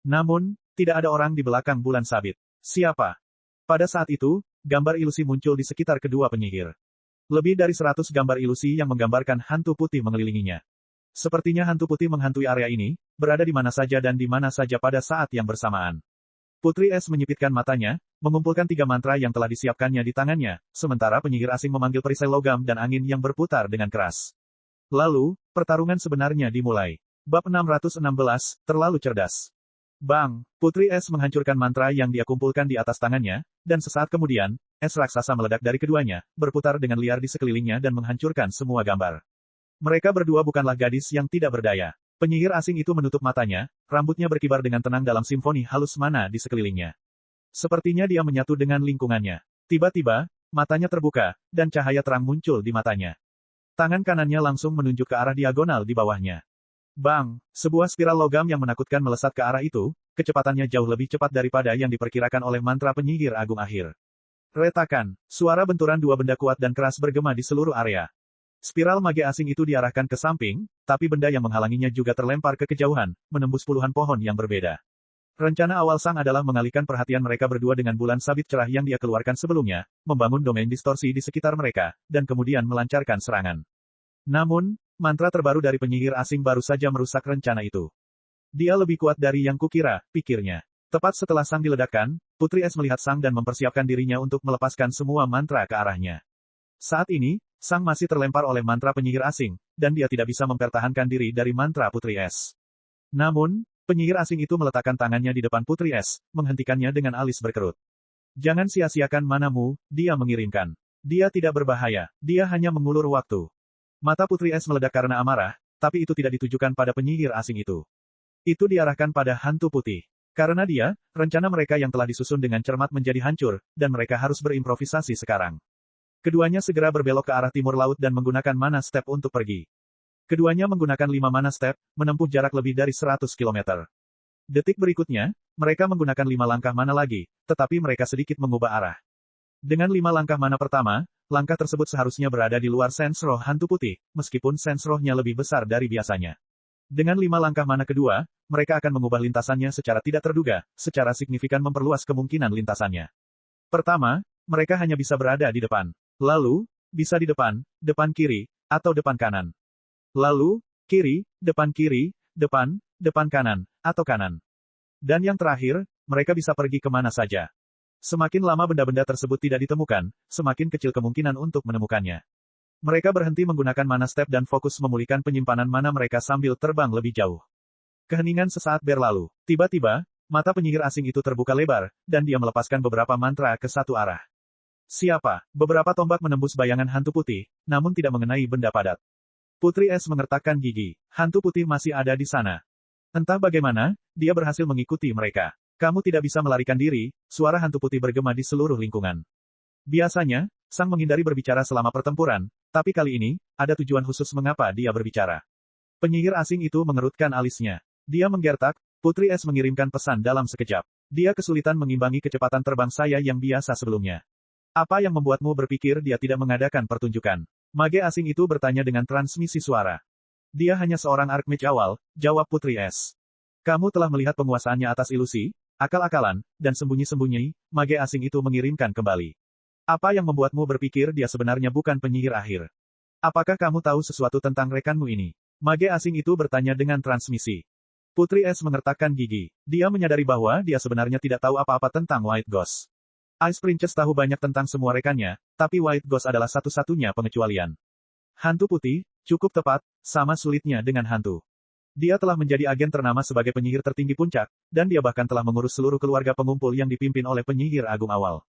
Namun, tidak ada orang di belakang bulan sabit. Siapa? Pada saat itu, gambar ilusi muncul di sekitar kedua penyihir. Lebih dari 100 gambar ilusi yang menggambarkan hantu putih mengelilinginya. Sepertinya hantu putih menghantui area ini, berada di mana saja dan di mana saja pada saat yang bersamaan. Putri Es menyipitkan matanya, mengumpulkan 3 mantra yang telah disiapkannya di tangannya, sementara penyihir asing memanggil perisai logam dan angin yang berputar dengan keras. Lalu, pertarungan sebenarnya dimulai. Bab 616, terlalu cerdas. Bang! Putri Es menghancurkan mantra yang dia kumpulkan di atas tangannya, dan sesaat kemudian, es raksasa meledak dari keduanya, berputar dengan liar di sekelilingnya dan menghancurkan semua gambar. Mereka berdua bukanlah gadis yang tidak berdaya. Penyihir asing itu menutup matanya, rambutnya berkibar dengan tenang dalam simfoni halus mana di sekelilingnya. Sepertinya dia menyatu dengan lingkungannya. Tiba-tiba, matanya terbuka, dan cahaya terang muncul di matanya. Tangan kanannya langsung menunjuk ke arah diagonal di bawahnya. Bang! Sebuah spiral logam yang menakutkan melesat ke arah itu, kecepatannya jauh lebih cepat daripada yang diperkirakan oleh mantra penyihir agung akhir. Retakan! Suara benturan dua benda kuat dan keras bergema di seluruh area. Spiral mage asing itu diarahkan ke samping, tapi benda yang menghalanginya juga terlempar ke kejauhan, menembus puluhan pohon yang berbeda. Rencana awal Sang adalah mengalihkan perhatian mereka berdua dengan bulan sabit cerah yang dia keluarkan sebelumnya, membangun domain distorsi di sekitar mereka, dan kemudian melancarkan serangan. Namun, mantra terbaru dari penyihir asing baru saja merusak rencana itu. Dia lebih kuat dari yang kukira, pikirnya. Tepat setelah Sang diledakkan, Putri Es melihat Sang dan mempersiapkan dirinya untuk melepaskan semua mantra ke arahnya. Saat ini, Sang masih terlempar oleh mantra penyihir asing, dan dia tidak bisa mempertahankan diri dari mantra Putri Es. Namun, penyihir asing itu meletakkan tangannya di depan Putri Es, menghentikannya dengan alis berkerut. Jangan sia-siakan manamu, dia mengirimkan. Dia tidak berbahaya, dia hanya mengulur waktu. Mata Putri Es meledak karena amarah, tapi itu tidak ditujukan pada penyihir asing itu. Itu diarahkan pada hantu putih. Karena dia, rencana mereka yang telah disusun dengan cermat menjadi hancur, dan mereka harus berimprovisasi sekarang. Keduanya segera berbelok ke arah timur laut dan menggunakan mana step untuk pergi. Keduanya menggunakan 5 mana step, menempuh jarak lebih dari 100 km. Detik berikutnya, mereka menggunakan 5 langkah mana lagi, tetapi mereka sedikit mengubah arah. Dengan 5 langkah mana pertama, langkah tersebut seharusnya berada di luar sens roh hantu putih, meskipun sens rohnya lebih besar dari biasanya. Dengan 5 langkah mana kedua, mereka akan mengubah lintasannya secara tidak terduga, secara signifikan memperluas kemungkinan lintasannya. Pertama, mereka hanya bisa berada di depan. Lalu, bisa di depan, depan kiri, atau depan kanan. Lalu, kiri, depan, depan kanan, atau kanan. Dan yang terakhir, mereka bisa pergi kemana saja. Semakin lama benda-benda tersebut tidak ditemukan, semakin kecil kemungkinan untuk menemukannya. Mereka berhenti menggunakan mana step dan fokus memulihkan penyimpanan mana mereka sambil terbang lebih jauh. Keheningan sesaat berlalu. Tiba-tiba, mata penyihir asing itu terbuka lebar, dan dia melepaskan beberapa mantra ke satu arah. Siapa? Beberapa tombak menembus bayangan hantu putih, namun tidak mengenai benda padat. Putri Es mengertakkan gigi. Hantu putih masih ada di sana. Entah bagaimana, dia berhasil mengikuti mereka. Kamu tidak bisa melarikan diri, suara hantu putih bergema di seluruh lingkungan. Biasanya, Sang menghindari berbicara selama pertempuran, tapi kali ini, ada tujuan khusus mengapa dia berbicara. Penyihir asing itu mengerutkan alisnya. Dia menggertak, Putri Es mengirimkan pesan dalam sekejap. Dia kesulitan mengimbangi kecepatan terbang saya yang biasa sebelumnya. Apa yang membuatmu berpikir dia tidak mengadakan pertunjukan? Mage asing itu bertanya dengan transmisi suara. Dia hanya seorang Archmage awal, jawab Putri Es. Kamu telah melihat penguasaannya atas ilusi, akal-akalan, dan sembunyi-sembunyi, mage asing itu mengirimkan kembali. Apa yang membuatmu berpikir dia sebenarnya bukan penyihir akhir? Apakah kamu tahu sesuatu tentang rekanmu ini? Mage asing itu bertanya dengan transmisi. Putri Es mengertakkan gigi. Dia menyadari bahwa dia sebenarnya tidak tahu apa-apa tentang White Ghost. Ice Princess tahu banyak tentang semua rekannya, tapi White Ghost adalah satu-satunya pengecualian. Hantu putih, cukup tepat, sama sulitnya dengan hantu. Dia telah menjadi agen ternama sebagai penyihir tertinggi puncak, dan dia bahkan telah mengurus seluruh keluarga pengumpul yang dipimpin oleh penyihir agung awal.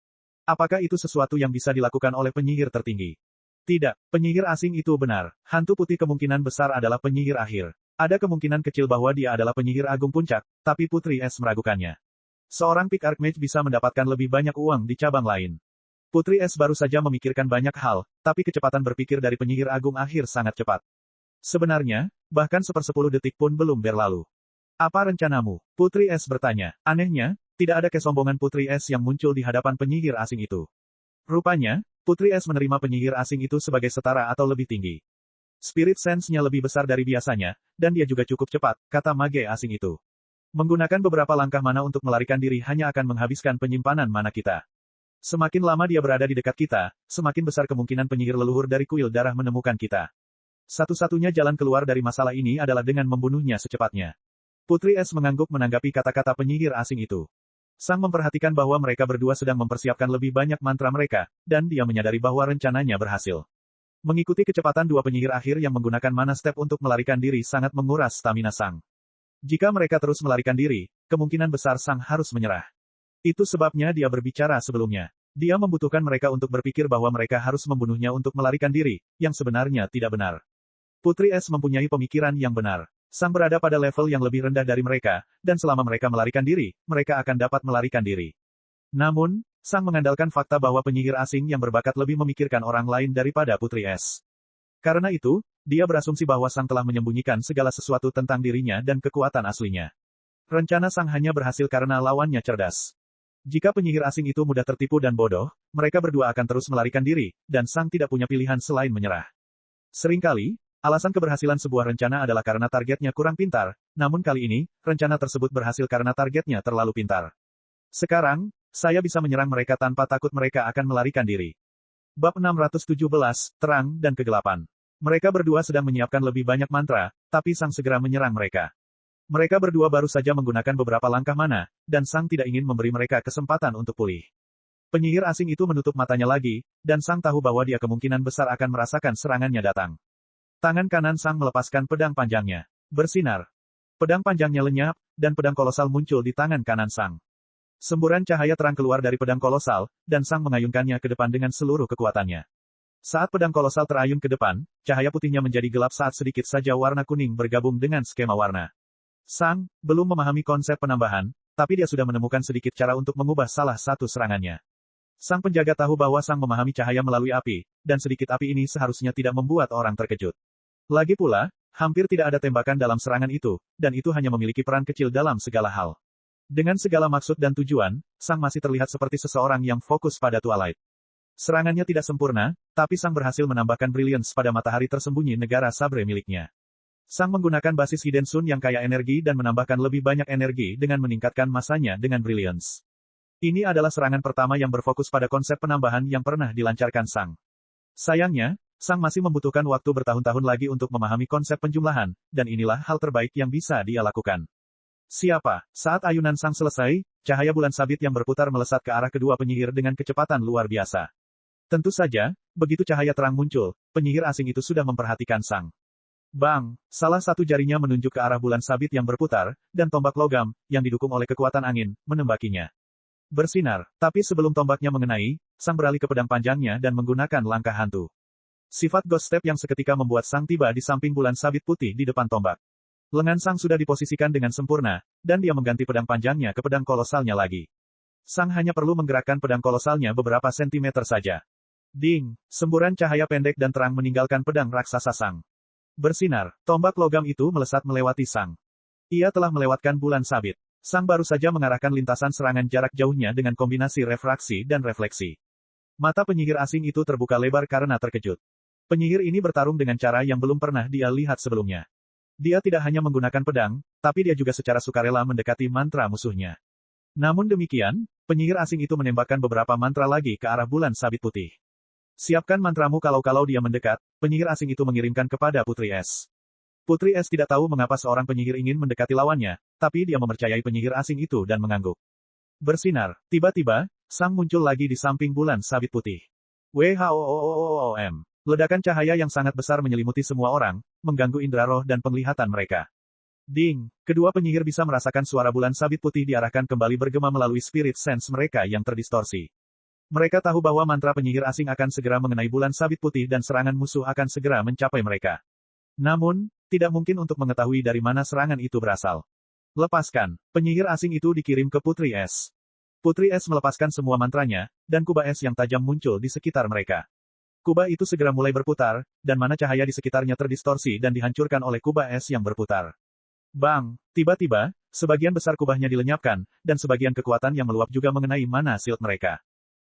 Apakah itu sesuatu yang bisa dilakukan oleh penyihir tertinggi? Tidak, penyihir asing itu benar. Hantu putih kemungkinan besar adalah penyihir akhir. Ada kemungkinan kecil bahwa dia adalah penyihir agung puncak, tapi Putri Es meragukannya. Seorang Peak Archmage bisa mendapatkan lebih banyak uang di cabang lain. Putri Es baru saja memikirkan banyak hal, tapi kecepatan berpikir dari penyihir agung akhir sangat cepat. Sebenarnya, bahkan 1/10 detik pun belum berlalu. Apa rencanamu? Putri Es bertanya. Anehnya, tidak ada kesombongan Putri Es yang muncul di hadapan penyihir asing itu. Rupanya, Putri Es menerima penyihir asing itu sebagai setara atau lebih tinggi. Spirit sense-nya lebih besar dari biasanya, dan dia juga cukup cepat, kata mage asing itu. Menggunakan beberapa langkah mana untuk melarikan diri hanya akan menghabiskan penyimpanan mana kita. Semakin lama dia berada di dekat kita, semakin besar kemungkinan penyihir leluhur dari kuil darah menemukan kita. Satu-satunya jalan keluar dari masalah ini adalah dengan membunuhnya secepatnya. Putri Es mengangguk menanggapi kata-kata penyihir asing itu. Sang memperhatikan bahwa mereka berdua sedang mempersiapkan lebih banyak mantra mereka, dan dia menyadari bahwa rencananya berhasil. Mengikuti kecepatan dua penyihir akhir yang menggunakan mana step untuk melarikan diri sangat menguras stamina Sang. Jika mereka terus melarikan diri, kemungkinan besar Sang harus menyerah. Itu sebabnya dia berbicara sebelumnya. Dia membutuhkan mereka untuk berpikir bahwa mereka harus membunuhnya untuk melarikan diri, yang sebenarnya tidak benar. Putri Es mempunyai pemikiran yang benar. Sang berada pada level yang lebih rendah dari mereka, dan selama mereka melarikan diri, mereka akan dapat melarikan diri. Namun, Sang mengandalkan fakta bahwa penyihir asing yang berbakat lebih memikirkan orang lain daripada Putri Es. Karena itu, dia berasumsi bahwa Sang telah menyembunyikan segala sesuatu tentang dirinya dan kekuatan aslinya. Rencana Sang hanya berhasil karena lawannya cerdas. Jika penyihir asing itu mudah tertipu dan bodoh, mereka berdua akan terus melarikan diri, dan Sang tidak punya pilihan selain menyerah. Seringkali, alasan keberhasilan sebuah rencana adalah karena targetnya kurang pintar, namun kali ini, rencana tersebut berhasil karena targetnya terlalu pintar. Sekarang, saya bisa menyerang mereka tanpa takut mereka akan melarikan diri. Bab 617, Terang dan Kegelapan. Mereka berdua sedang menyiapkan lebih banyak mantra, tapi Sang segera menyerang mereka. Mereka berdua baru saja menggunakan beberapa langkah mana, dan Sang tidak ingin memberi mereka kesempatan untuk pulih. Penyihir asing itu menutup matanya lagi, dan Sang tahu bahwa dia kemungkinan besar akan merasakan serangannya datang. Tangan kanan Sang melepaskan pedang panjangnya. Bersinar. Pedang panjangnya lenyap, dan pedang kolosal muncul di tangan kanan Sang. Semburan cahaya terang keluar dari pedang kolosal, dan Sang mengayunkannya ke depan dengan seluruh kekuatannya. Saat pedang kolosal terayun ke depan, cahaya putihnya menjadi gelap saat sedikit saja warna kuning bergabung dengan skema warna. Sang belum memahami konsep penambahan, tapi dia sudah menemukan sedikit cara untuk mengubah salah satu serangannya. Sang penjaga tahu bahwa Sang memahami cahaya melalui api, dan sedikit api ini seharusnya tidak membuat orang terkejut. Lagi pula, hampir tidak ada tembakan dalam serangan itu, dan itu hanya memiliki peran kecil dalam segala hal. Dengan segala maksud dan tujuan, Sang masih terlihat seperti seseorang yang fokus pada Twilight. Serangannya tidak sempurna, tapi Sang berhasil menambahkan brilliance pada matahari tersembunyi negara Sabre miliknya. Sang menggunakan basis Hidden Sun yang kaya energi dan menambahkan lebih banyak energi dengan meningkatkan masanya dengan Brilliance. Ini adalah serangan pertama yang berfokus pada konsep penambahan yang pernah dilancarkan Sang. Sayangnya, Sang masih membutuhkan waktu bertahun-tahun lagi untuk memahami konsep penjumlahan, dan inilah hal terbaik yang bisa dia lakukan. Siapa? Saat ayunan Sang selesai, cahaya bulan sabit yang berputar melesat ke arah kedua penyihir dengan kecepatan luar biasa. Tentu saja, begitu cahaya terang muncul, penyihir asing itu sudah memperhatikan Sang. Bang! Salah satu jarinya menunjuk ke arah bulan sabit yang berputar, dan tombak logam, yang didukung oleh kekuatan angin, menembakinya. Bersinar, tapi sebelum tombaknya mengenai, Sang beralih ke pedang panjangnya dan menggunakan langkah hantu. Sifat Ghost Step yang seketika membuat Sang tiba di samping bulan sabit putih di depan tombak. Lengan Sang sudah diposisikan dengan sempurna, dan dia mengganti pedang panjangnya ke pedang kolosalnya lagi. Sang hanya perlu menggerakkan pedang kolosalnya beberapa sentimeter saja. Ding! Semburan cahaya pendek dan terang meninggalkan pedang raksasa Sang. Bersinar, tombak logam itu melesat melewati Sang. Ia telah melewatkan bulan sabit. Sang baru saja mengarahkan lintasan serangan jarak jauhnya dengan kombinasi refraksi dan refleksi. Mata penyihir asing itu terbuka lebar karena terkejut. Penyihir ini bertarung dengan cara yang belum pernah dia lihat sebelumnya. Dia tidak hanya menggunakan pedang, tapi dia juga secara sukarela mendekati mantra musuhnya. Namun demikian, penyihir asing itu menembakkan beberapa mantra lagi ke arah bulan sabit putih. Siapkan mantramu kalau dia mendekat, penyihir asing itu mengirimkan kepada Putri Es. Putri Es tidak tahu mengapa seorang penyihir ingin mendekati lawannya, tapi dia mempercayai penyihir asing itu dan mengangguk. Bersinar, tiba-tiba, Sang muncul lagi di samping bulan sabit putih. WHOOOOOM. Ledakan cahaya yang sangat besar menyelimuti semua orang, mengganggu indera roh dan penglihatan mereka. Ding! Kedua penyihir bisa merasakan suara bulan sabit putih diarahkan kembali bergema melalui spirit sense mereka yang terdistorsi. Mereka tahu bahwa mantra penyihir asing akan segera mengenai bulan sabit putih dan serangan musuh akan segera mencapai mereka. Namun, tidak mungkin untuk mengetahui dari mana serangan itu berasal. Lepaskan. Penyihir asing itu dikirim ke Putri Es. Putri Es melepaskan semua mantranya, dan kubah es yang tajam muncul di sekitar mereka. Kubah itu segera mulai berputar, dan mana cahaya di sekitarnya terdistorsi dan dihancurkan oleh kubah es yang berputar. Bang! Tiba-tiba, sebagian besar kubahnya dilenyapkan, dan sebagian kekuatan yang meluap juga mengenai mana shield mereka.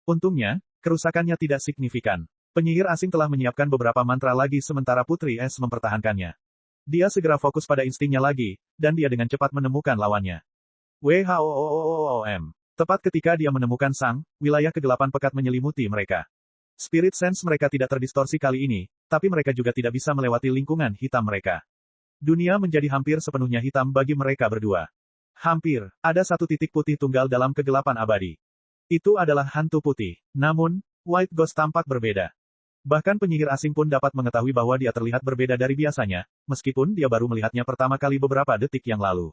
Untungnya, kerusakannya tidak signifikan. Penyihir asing telah menyiapkan beberapa mantra lagi sementara Putri Es mempertahankannya. Dia segera fokus pada instingnya lagi, dan dia dengan cepat menemukan lawannya. WHOOOOM. Tepat ketika dia menemukan Sang, wilayah kegelapan pekat menyelimuti mereka. Spirit sense mereka tidak terdistorsi kali ini, tapi mereka juga tidak bisa melewati lingkungan hitam mereka. Dunia menjadi hampir sepenuhnya hitam bagi mereka berdua. Hampir, ada satu titik putih tunggal dalam kegelapan abadi. Itu adalah hantu putih. Namun, White Ghost tampak berbeda. Bahkan penyihir asing pun dapat mengetahui bahwa dia terlihat berbeda dari biasanya, meskipun dia baru melihatnya pertama kali beberapa detik yang lalu.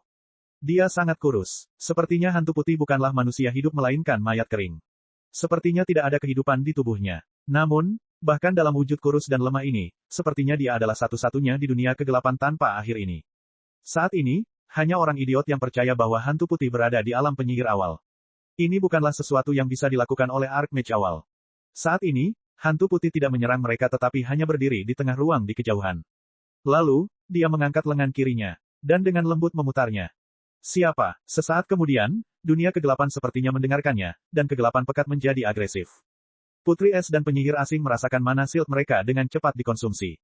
Dia sangat kurus. Sepertinya hantu putih bukanlah manusia hidup melainkan mayat kering. Sepertinya tidak ada kehidupan di tubuhnya. Namun, bahkan dalam wujud kurus dan lemah ini, sepertinya dia adalah satu-satunya di dunia kegelapan tanpa akhir ini. Saat ini, hanya orang idiot yang percaya bahwa hantu putih berada di alam penyihir awal. Ini bukanlah sesuatu yang bisa dilakukan oleh Archmage awal. Saat ini, hantu putih tidak menyerang mereka tetapi hanya berdiri di tengah ruang di kejauhan. Lalu, dia mengangkat lengan kirinya, dan dengan lembut memutarnya. Siapa? Sesaat kemudian, dunia kegelapan sepertinya mendengarkannya, dan kegelapan pekat menjadi agresif. Putri Es dan penyihir asing merasakan mana shield mereka dengan cepat dikonsumsi.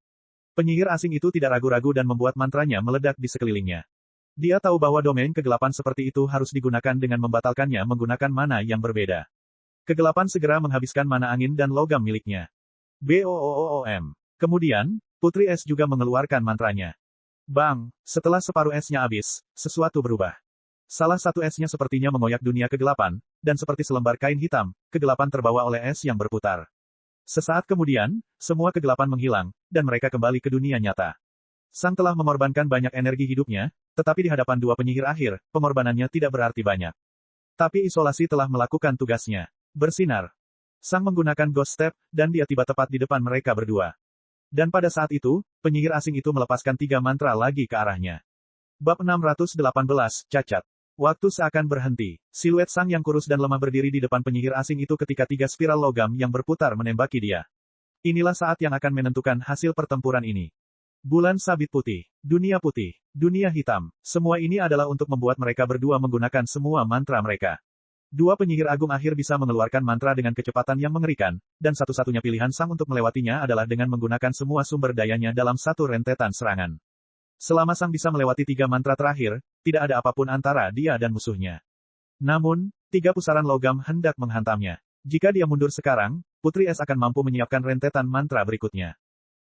Penyihir asing itu tidak ragu-ragu dan membuat mantranya meledak di sekelilingnya. Dia tahu bahwa domain kegelapan seperti itu harus digunakan dengan membatalkannya menggunakan mana yang berbeda. Kegelapan segera menghabiskan mana angin dan logam miliknya. BOOOOM. Kemudian, Putri Es juga mengeluarkan mantranya. Bang! Setelah separuh esnya habis, sesuatu berubah. Salah satu esnya sepertinya mengoyak dunia kegelapan, dan seperti selembar kain hitam, kegelapan terbawa oleh es yang berputar. Sesaat kemudian, semua kegelapan menghilang, dan mereka kembali ke dunia nyata. Sang telah mengorbankan banyak energi hidupnya, tetapi di hadapan dua penyihir akhir, pengorbanannya tidak berarti banyak. Tapi isolasi telah melakukan tugasnya. Bersinar. Sang menggunakan Ghost Step, dan dia tiba tepat di depan mereka berdua. Dan pada saat itu, penyihir asing itu melepaskan 3 mantra lagi ke arahnya. Bab 618, Cacat. Waktu seakan berhenti. Siluet Sang yang kurus dan lemah berdiri di depan penyihir asing itu ketika 3 spiral logam yang berputar menembaki dia. Inilah saat yang akan menentukan hasil pertempuran ini. Bulan sabit putih, dunia hitam, semua ini adalah untuk membuat mereka berdua menggunakan semua mantra mereka. Dua penyihir agung akhir bisa mengeluarkan mantra dengan kecepatan yang mengerikan, dan satu-satunya pilihan Sang untuk melewatinya adalah dengan menggunakan semua sumber dayanya dalam satu rentetan serangan. Selama Sang bisa melewati 3 mantra terakhir, tidak ada apapun antara dia dan musuhnya. Namun, 3 pusaran logam hendak menghantamnya. Jika dia mundur sekarang, Putri Es akan mampu menyiapkan rentetan mantra berikutnya.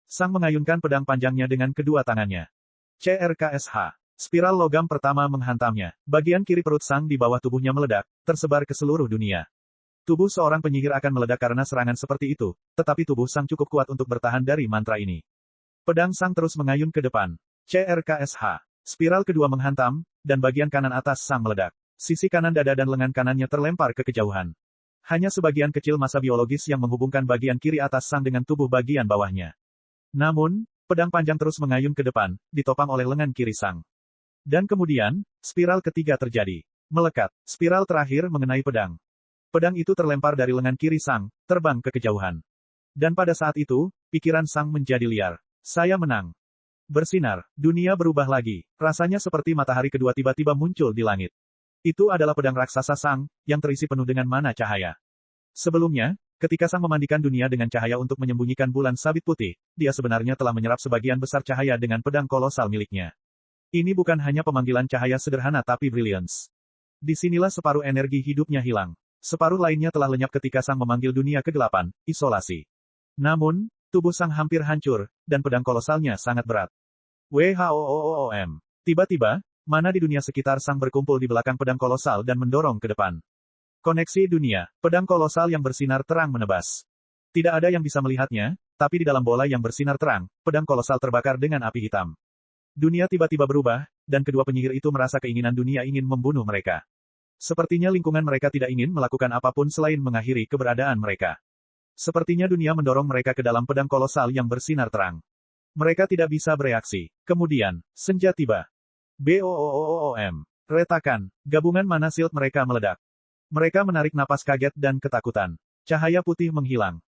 Sang mengayunkan pedang panjangnya dengan kedua tangannya. CRKSH. Spiral logam pertama menghantamnya. Bagian kiri perut Sang di bawah tubuhnya meledak, tersebar ke seluruh dunia. Tubuh seorang penyihir akan meledak karena serangan seperti itu, tetapi tubuh Sang cukup kuat untuk bertahan dari mantra ini. Pedang Sang terus mengayun ke depan. CRKSH. Spiral kedua menghantam, dan bagian kanan atas Sang meledak. Sisi kanan dada dan lengan kanannya terlempar ke kejauhan. Hanya sebagian kecil massa biologis yang menghubungkan bagian kiri atas Sang dengan tubuh bagian bawahnya. Namun, pedang panjang terus mengayun ke depan, ditopang oleh lengan kiri Sang. Dan kemudian, spiral ketiga terjadi. Melekat, spiral terakhir mengenai pedang. Pedang itu terlempar dari lengan kiri Sang, terbang ke kejauhan. Dan pada saat itu, pikiran Sang menjadi liar. Saya menang. Bersinar, dunia berubah lagi. Rasanya seperti matahari kedua tiba-tiba muncul di langit. Itu adalah pedang raksasa Sang, yang terisi penuh dengan mana cahaya. Sebelumnya, ketika Sang memandikan dunia dengan cahaya untuk menyembunyikan bulan sabit putih, dia sebenarnya telah menyerap sebagian besar cahaya dengan pedang kolosal miliknya. Ini bukan hanya pemanggilan cahaya sederhana tapi brilliance. Disinilah separuh energi hidupnya hilang. Separuh lainnya telah lenyap ketika Sang memanggil dunia kegelapan, isolasi. Namun, tubuh Sang hampir hancur, dan pedang kolosalnya sangat berat. WHOOOM. Tiba-tiba, mana di dunia sekitar Sang berkumpul di belakang pedang kolosal dan mendorong ke depan. Koneksi dunia, pedang kolosal yang bersinar terang menebas. Tidak ada yang bisa melihatnya, tapi di dalam bola yang bersinar terang, pedang kolosal terbakar dengan api hitam. Dunia tiba-tiba berubah, dan kedua penyihir itu merasa keinginan dunia ingin membunuh mereka. Sepertinya lingkungan mereka tidak ingin melakukan apapun selain mengakhiri keberadaan mereka. Sepertinya dunia mendorong mereka ke dalam pedang kolosal yang bersinar terang. Mereka tidak bisa bereaksi. Kemudian, senja tiba. BOOOOM. Retakan, gabungan mana shield mereka meledak. Mereka menarik napas kaget dan ketakutan. Cahaya putih menghilang.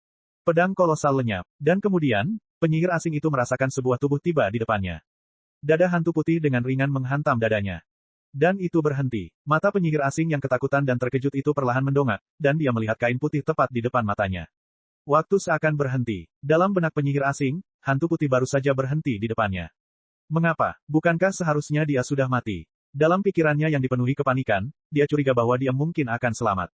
Pedang kolosal lenyap. Dan kemudian, penyihir asing itu merasakan sebuah tubuh tiba di depannya. Dada hantu putih dengan ringan menghantam dadanya. Dan itu berhenti. Mata penyihir asing yang ketakutan dan terkejut itu perlahan mendongak, dan dia melihat kain putih tepat di depan matanya. Waktu seakan berhenti. Dalam benak penyihir asing, hantu putih baru saja berhenti di depannya. Mengapa? Bukankah seharusnya dia sudah mati? Dalam pikirannya yang dipenuhi kepanikan, dia curiga bahwa dia mungkin akan selamat.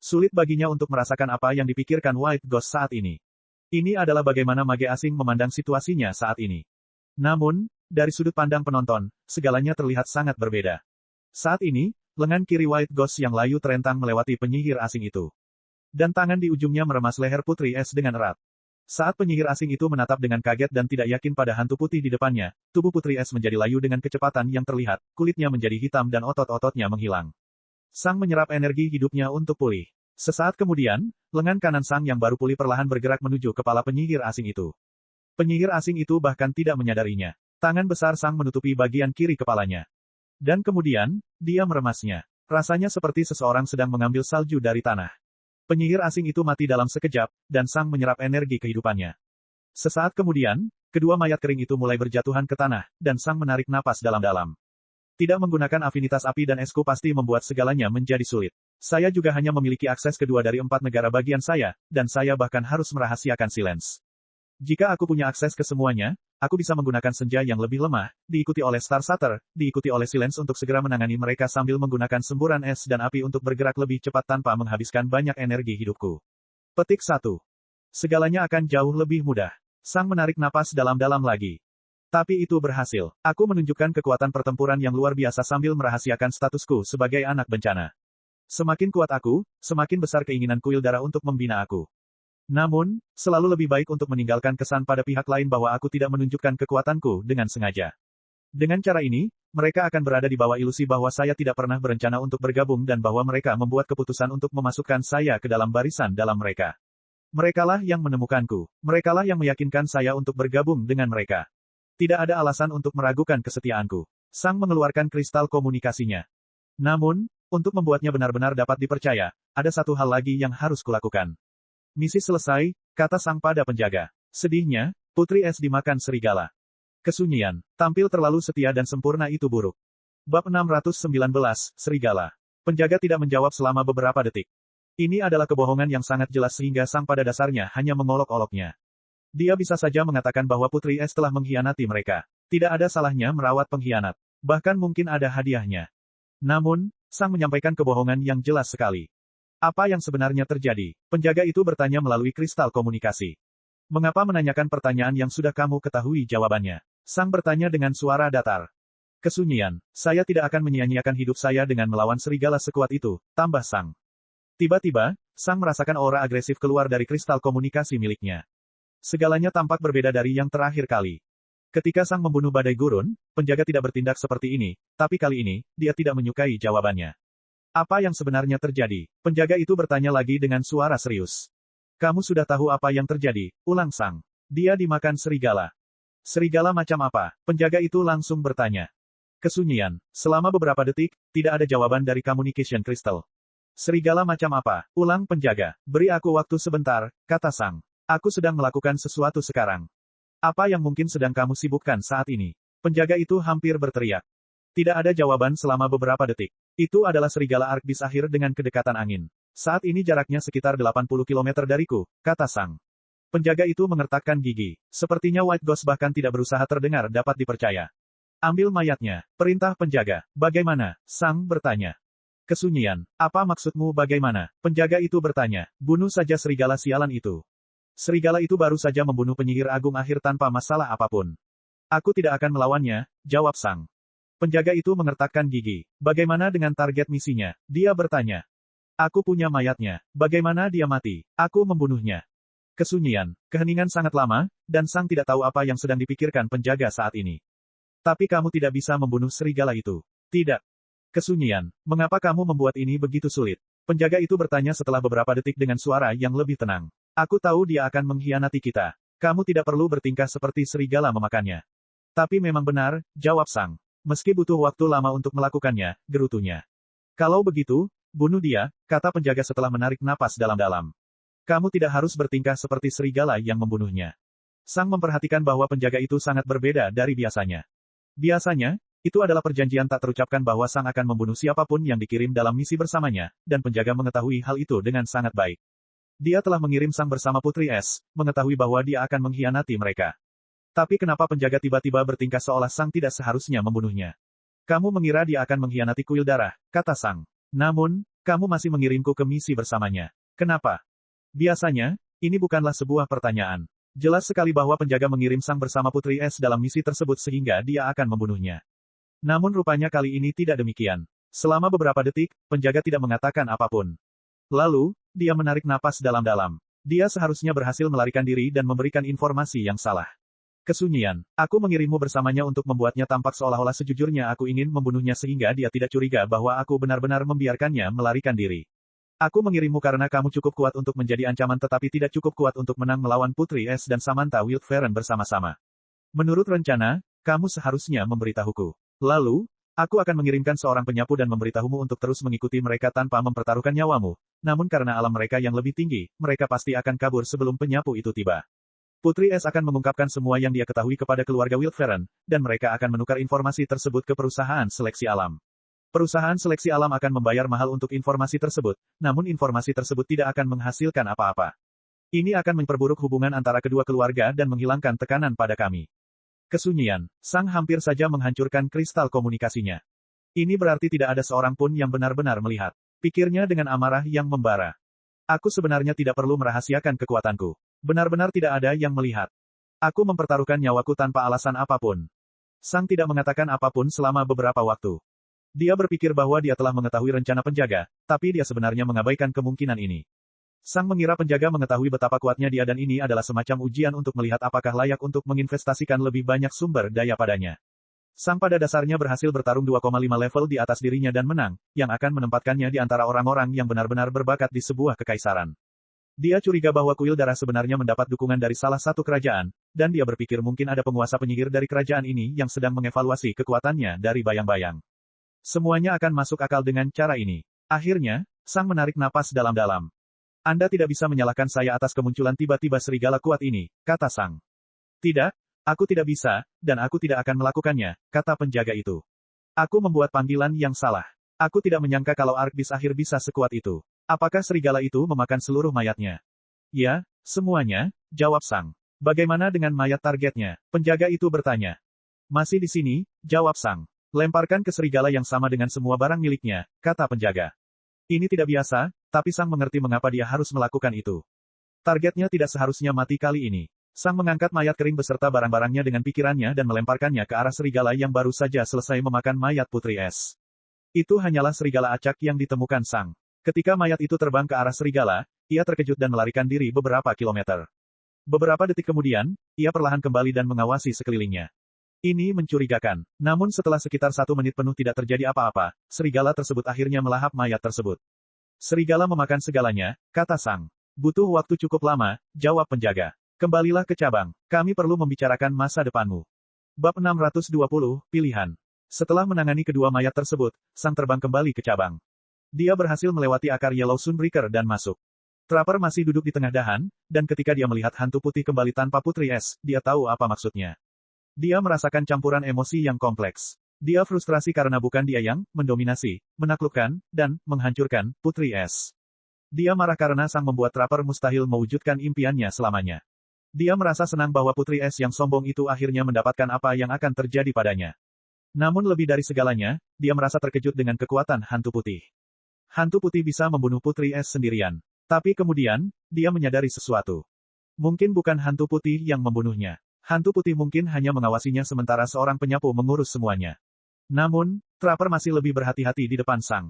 Sulit baginya untuk merasakan apa yang dipikirkan White Ghost saat ini. Ini adalah bagaimana mage asing memandang situasinya saat ini. Namun, dari sudut pandang penonton, segalanya terlihat sangat berbeda. Saat ini, lengan kiri White Ghost yang layu terentang melewati penyihir asing itu. Dan tangan di ujungnya meremas leher Putri Es dengan erat. Saat penyihir asing itu menatap dengan kaget dan tidak yakin pada hantu putih di depannya, tubuh Putri Es menjadi layu dengan kecepatan yang terlihat, kulitnya menjadi hitam dan otot-ototnya menghilang. Sang menyerap energi hidupnya untuk pulih. Sesaat kemudian, lengan kanan Sang yang baru pulih perlahan bergerak menuju kepala penyihir asing itu. Penyihir asing itu bahkan tidak menyadarinya. Tangan besar Sang menutupi bagian kiri kepalanya. Dan kemudian, dia meremasnya. Rasanya seperti seseorang sedang mengambil salju dari tanah. Penyihir asing itu mati dalam sekejap, dan Sang menyerap energi kehidupannya. Sesaat kemudian, kedua mayat kering itu mulai berjatuhan ke tanah, dan Sang menarik napas dalam-dalam. Tidak menggunakan afinitas api dan esku pasti membuat segalanya menjadi sulit. Saya juga hanya memiliki akses kedua dari 4 negara bagian saya, dan saya bahkan harus merahasiakan Silence. Jika aku punya akses ke semuanya, aku bisa menggunakan senja yang lebih lemah, diikuti oleh Star Shatter, diikuti oleh Silence untuk segera menangani mereka sambil menggunakan semburan es dan api untuk bergerak lebih cepat tanpa menghabiskan banyak energi hidupku. Petik 1. Segalanya akan jauh lebih mudah. Sang menarik napas dalam-dalam lagi. Tapi itu berhasil. Aku menunjukkan kekuatan pertempuran yang luar biasa sambil merahasiakan statusku sebagai anak bencana. Semakin kuat aku, semakin besar keinginan kuil darah untuk membina aku. Namun, selalu lebih baik untuk meninggalkan kesan pada pihak lain bahwa aku tidak menunjukkan kekuatanku dengan sengaja. Dengan cara ini, mereka akan berada di bawah ilusi bahwa saya tidak pernah berencana untuk bergabung dan bahwa mereka membuat keputusan untuk memasukkan saya ke dalam barisan dalam mereka. Merekalah yang menemukanku. Merekalah yang meyakinkan saya untuk bergabung dengan mereka. Tidak ada alasan untuk meragukan kesetiaanku. Sang mengeluarkan kristal komunikasinya. Namun, untuk membuatnya benar-benar dapat dipercaya, ada satu hal lagi yang harus kulakukan. Misi selesai, kata Sang pada penjaga. Sedihnya, Putri Es dimakan serigala. Kesunyian, tampil terlalu setia dan sempurna itu buruk. Bab 619, Serigala. Penjaga tidak menjawab selama beberapa detik. Ini adalah kebohongan yang sangat jelas sehingga Sang pada dasarnya hanya mengolok-oloknya. Dia bisa saja mengatakan bahwa Putri Es telah mengkhianati mereka. Tidak ada salahnya merawat pengkhianat. Bahkan mungkin ada hadiahnya. Namun, Sang menyampaikan kebohongan yang jelas sekali. Apa yang sebenarnya terjadi? Penjaga itu bertanya melalui kristal komunikasi. Mengapa menanyakan pertanyaan yang sudah kamu ketahui jawabannya? Sang bertanya dengan suara datar. Kesunyian, saya tidak akan menyia-nyiakan hidup saya dengan melawan serigala sekuat itu, tambah Sang. Tiba-tiba, Sang merasakan aura agresif keluar dari kristal komunikasi miliknya. Segalanya tampak berbeda dari yang terakhir kali. Ketika Sang membunuh badai gurun, penjaga tidak bertindak seperti ini, tapi kali ini, dia tidak menyukai jawabannya. Apa yang sebenarnya terjadi? Penjaga itu bertanya lagi dengan suara serius. Kamu sudah tahu apa yang terjadi, ulang Sang. Dia dimakan serigala. Serigala macam apa? Penjaga itu langsung bertanya. Kesunyian. Selama beberapa detik, tidak ada jawaban dari communication crystal. Serigala macam apa? Ulang penjaga. Beri aku waktu sebentar, kata Sang. Aku sedang melakukan sesuatu sekarang. Apa yang mungkin sedang kamu sibukkan saat ini? Penjaga itu hampir berteriak. Tidak ada jawaban selama beberapa detik. Itu adalah serigala Arkbis akhir dengan kedekatan angin. Saat ini jaraknya sekitar 80 km dariku, kata Sang. Penjaga itu mengertakkan gigi. Sepertinya White Ghost bahkan tidak berusaha terdengar dapat dipercaya. Ambil mayatnya, perintah penjaga. Bagaimana? Sang bertanya. Kesunyian, apa maksudmu bagaimana? Penjaga itu bertanya. Bunuh saja serigala sialan itu. Serigala itu baru saja membunuh penyihir agung akhir tanpa masalah apapun. Aku tidak akan melawannya, jawab Sang. Penjaga itu mengertakkan gigi. Bagaimana dengan target misinya? Dia bertanya. Aku punya mayatnya. Bagaimana dia mati? Aku membunuhnya. Kesunyian, keheningan sangat lama, dan Sang tidak tahu apa yang sedang dipikirkan penjaga saat ini. Tapi kamu tidak bisa membunuh serigala itu. Tidak. Kesunyian, mengapa kamu membuat ini begitu sulit? Penjaga itu bertanya setelah beberapa detik dengan suara yang lebih tenang. Aku tahu dia akan mengkhianati kita. Kamu tidak perlu bertingkah seperti serigala memakannya. Tapi memang benar, jawab Sang. Meski butuh waktu lama untuk melakukannya, gerutunya. Kalau begitu, bunuh dia, kata penjaga setelah menarik napas dalam-dalam. Kamu tidak harus bertingkah seperti serigala yang membunuhnya. Sang memperhatikan bahwa penjaga itu sangat berbeda dari biasanya. Biasanya, itu adalah perjanjian tak terucapkan bahwa Sang akan membunuh siapapun yang dikirim dalam misi bersamanya, dan penjaga mengetahui hal itu dengan sangat baik. Dia telah mengirim Sang bersama Putri Es, mengetahui bahwa dia akan mengkhianati mereka. Tapi kenapa penjaga tiba-tiba bertingkah seolah Sang tidak seharusnya membunuhnya? Kamu mengira dia akan mengkhianati kuil darah, kata Sang. Namun, kamu masih mengirimku ke misi bersamanya. Kenapa? Biasanya, ini bukanlah sebuah pertanyaan. Jelas sekali bahwa penjaga mengirim Sang bersama Putri Es dalam misi tersebut sehingga dia akan membunuhnya. Namun rupanya kali ini tidak demikian. Selama beberapa detik, penjaga tidak mengatakan apapun. Lalu, dia menarik napas dalam-dalam. Dia seharusnya berhasil melarikan diri dan memberikan informasi yang salah. Kesunyian, aku mengirimmu bersamanya untuk membuatnya tampak seolah-olah sejujurnya aku ingin membunuhnya sehingga dia tidak curiga bahwa aku benar-benar membiarkannya melarikan diri. Aku mengirimmu karena kamu cukup kuat untuk menjadi ancaman tetapi tidak cukup kuat untuk menang melawan Putri Es dan Samantha Wildfaren bersama-sama. Menurut rencana, kamu seharusnya memberitahuku. Lalu, aku akan mengirimkan seorang penyapu dan memberitahumu untuk terus mengikuti mereka tanpa mempertaruhkan nyawamu. Namun karena alam mereka yang lebih tinggi, mereka pasti akan kabur sebelum penyapu itu tiba. Putri Es akan mengungkapkan semua yang dia ketahui kepada keluarga Wildfaren, dan mereka akan menukar informasi tersebut ke perusahaan seleksi alam. Perusahaan seleksi alam akan membayar mahal untuk informasi tersebut, namun informasi tersebut tidak akan menghasilkan apa-apa. Ini akan memperburuk hubungan antara kedua keluarga dan menghilangkan tekanan pada kami. Kesunyian, Sang hampir saja menghancurkan kristal komunikasinya. Ini berarti tidak ada seorang pun yang benar-benar melihat. Pikirnya dengan amarah yang membara. Aku sebenarnya tidak perlu merahasiakan kekuatanku. Benar-benar tidak ada yang melihat. Aku mempertaruhkan nyawaku tanpa alasan apapun. Sang tidak mengatakan apapun selama beberapa waktu. Dia berpikir bahwa dia telah mengetahui rencana penjaga, tapi dia sebenarnya mengabaikan kemungkinan ini. Sang mengira penjaga mengetahui betapa kuatnya dia dan ini adalah semacam ujian untuk melihat apakah layak untuk menginvestasikan lebih banyak sumber daya padanya. Sang pada dasarnya berhasil bertarung 2,5 level di atas dirinya dan menang, yang akan menempatkannya di antara orang-orang yang benar-benar berbakat di sebuah kekaisaran. Dia curiga bahwa kuil darah sebenarnya mendapat dukungan dari salah satu kerajaan, dan dia berpikir mungkin ada penguasa penyihir dari kerajaan ini yang sedang mengevaluasi kekuatannya dari bayang-bayang. Semuanya akan masuk akal dengan cara ini. Akhirnya, Sang menarik napas dalam-dalam. Anda tidak bisa menyalahkan saya atas kemunculan tiba-tiba serigala kuat ini, kata Sang. Tidak, aku tidak bisa, dan aku tidak akan melakukannya, kata penjaga itu. Aku membuat panggilan yang salah. Aku tidak menyangka kalau Arkbis akhir bisa sekuat itu. Apakah serigala itu memakan seluruh mayatnya? Ya, semuanya, jawab Sang. Bagaimana dengan mayat targetnya? Penjaga itu bertanya. Masih di sini, jawab Sang. Lemparkan ke serigala yang sama dengan semua barang miliknya, kata penjaga. Ini tidak biasa, tapi Sang mengerti mengapa dia harus melakukan itu. Targetnya tidak seharusnya mati kali ini. Sang mengangkat mayat kering beserta barang-barangnya dengan pikirannya dan melemparkannya ke arah serigala yang baru saja selesai memakan mayat Putri Es. Itu hanyalah serigala acak yang ditemukan Sang. Ketika mayat itu terbang ke arah serigala, ia terkejut dan melarikan diri beberapa kilometer. Beberapa detik kemudian, ia perlahan kembali dan mengawasi sekelilingnya. Ini mencurigakan. Namun setelah sekitar 1 menit penuh tidak terjadi apa-apa, serigala tersebut akhirnya melahap mayat tersebut. Serigala memakan segalanya, kata Sang. Butuh waktu cukup lama, jawab penjaga. Kembalilah ke cabang. Kami perlu membicarakan masa depanmu. Bab 620, Pilihan. Setelah menangani kedua mayat tersebut, Sang terbang kembali ke cabang. Dia berhasil melewati akar Yellow Sunbreaker dan masuk. Trapper masih duduk di tengah dahan, dan ketika dia melihat hantu putih kembali tanpa Putri Es, dia tahu apa maksudnya. Dia merasakan campuran emosi yang kompleks. Dia frustrasi karena bukan dia yang mendominasi, menaklukkan, dan menghancurkan Putri Es. Dia marah karena Sang membuat Trapper mustahil mewujudkan impiannya selamanya. Dia merasa senang bahwa Putri Es yang sombong itu akhirnya mendapatkan apa yang akan terjadi padanya. Namun lebih dari segalanya, dia merasa terkejut dengan kekuatan hantu putih. Hantu putih bisa membunuh Putri Es sendirian. Tapi kemudian, dia menyadari sesuatu. Mungkin bukan hantu putih yang membunuhnya. Hantu putih mungkin hanya mengawasinya sementara seorang penyapu mengurus semuanya. Namun, Trapper masih lebih berhati-hati di depan Sang.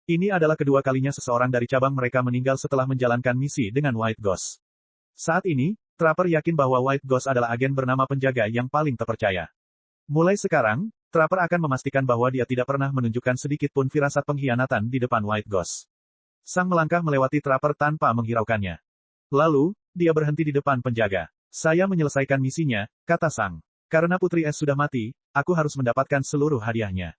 Ini adalah kedua kalinya seseorang dari cabang mereka meninggal setelah menjalankan misi dengan White Ghost. Saat ini, Trapper yakin bahwa White Ghost adalah agen bernama penjaga yang paling terpercaya. Mulai sekarang, Trapper akan memastikan bahwa dia tidak pernah menunjukkan sedikit pun firasat pengkhianatan di depan White Ghost. Sang melangkah melewati Trapper tanpa menghiraukannya. Lalu, dia berhenti di depan penjaga. Saya menyelesaikan misinya, kata Sang. Karena Putri Es sudah mati, aku harus mendapatkan seluruh hadiahnya.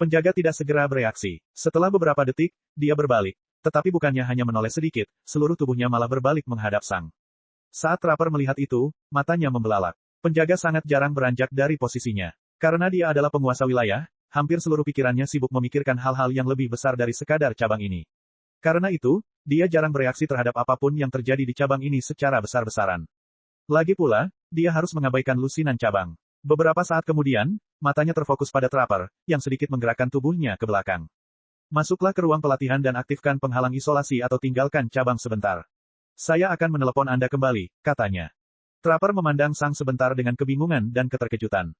Penjaga tidak segera bereaksi. Setelah beberapa detik, dia berbalik. Tetapi bukannya hanya menoleh sedikit, seluruh tubuhnya malah berbalik menghadap Sang. Saat Trapper melihat itu, matanya membelalak. Penjaga sangat jarang beranjak dari posisinya. Karena dia adalah penguasa wilayah, hampir seluruh pikirannya sibuk memikirkan hal-hal yang lebih besar dari sekadar cabang ini. Karena itu, dia jarang bereaksi terhadap apapun yang terjadi di cabang ini secara besar-besaran. Lagi pula, dia harus mengabaikan lusinan cabang. Beberapa saat kemudian, matanya terfokus pada Trapper, yang sedikit menggerakkan tubuhnya ke belakang. Masuklah ke ruang pelatihan dan aktifkan penghalang isolasi atau tinggalkan cabang sebentar. Saya akan menelepon Anda kembali, katanya. Trapper memandang Sang sebentar dengan kebingungan dan keterkejutan.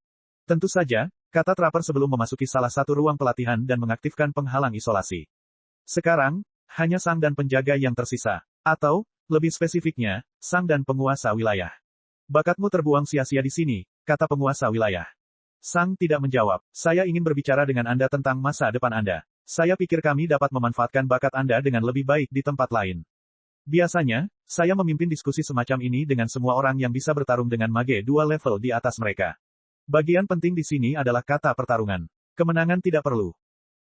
Tentu saja, kata Trapper sebelum memasuki salah satu ruang pelatihan dan mengaktifkan penghalang isolasi. Sekarang, hanya Sang dan penjaga yang tersisa. Atau, lebih spesifiknya, Sang dan penguasa wilayah. Bakatmu terbuang sia-sia di sini, kata penguasa wilayah. Sang tidak menjawab. Saya ingin berbicara dengan Anda tentang masa depan Anda. Saya pikir kami dapat memanfaatkan bakat Anda dengan lebih baik di tempat lain. Biasanya, saya memimpin diskusi semacam ini dengan semua orang yang bisa bertarung dengan mage 2 level di atas mereka. Bagian penting di sini adalah kata pertarungan. Kemenangan tidak perlu.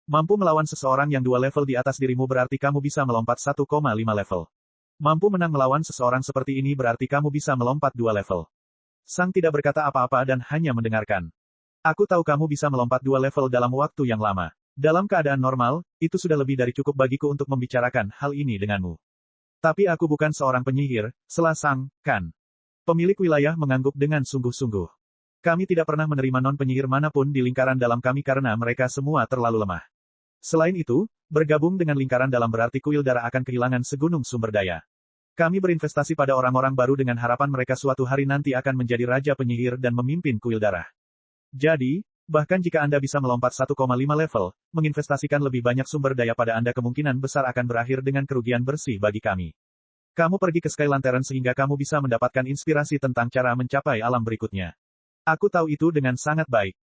Mampu melawan seseorang yang 2 level di atas dirimu berarti kamu bisa melompat 1,5 level. Mampu menang melawan seseorang seperti ini berarti kamu bisa melompat 2 level. Sang tidak berkata apa-apa dan hanya mendengarkan. Aku tahu kamu bisa melompat 2 level dalam waktu yang lama. Dalam keadaan normal, itu sudah lebih dari cukup bagiku untuk membicarakan hal ini denganmu. Tapi aku bukan seorang penyihir, sela Sang, kan? Pemilik wilayah mengangguk dengan sungguh-sungguh. Kami tidak pernah menerima non-penyihir manapun di lingkaran dalam kami karena mereka semua terlalu lemah. Selain itu, bergabung dengan lingkaran dalam berarti kuil darah akan kehilangan segunung sumber daya. Kami berinvestasi pada orang-orang baru dengan harapan mereka suatu hari nanti akan menjadi raja penyihir dan memimpin kuil darah. Jadi, bahkan jika Anda bisa melompat 1,5 level, menginvestasikan lebih banyak sumber daya pada Anda kemungkinan besar akan berakhir dengan kerugian bersih bagi kami. Kamu pergi ke Sky Lantern sehingga kamu bisa mendapatkan inspirasi tentang cara mencapai alam berikutnya. Aku tahu itu dengan sangat baik.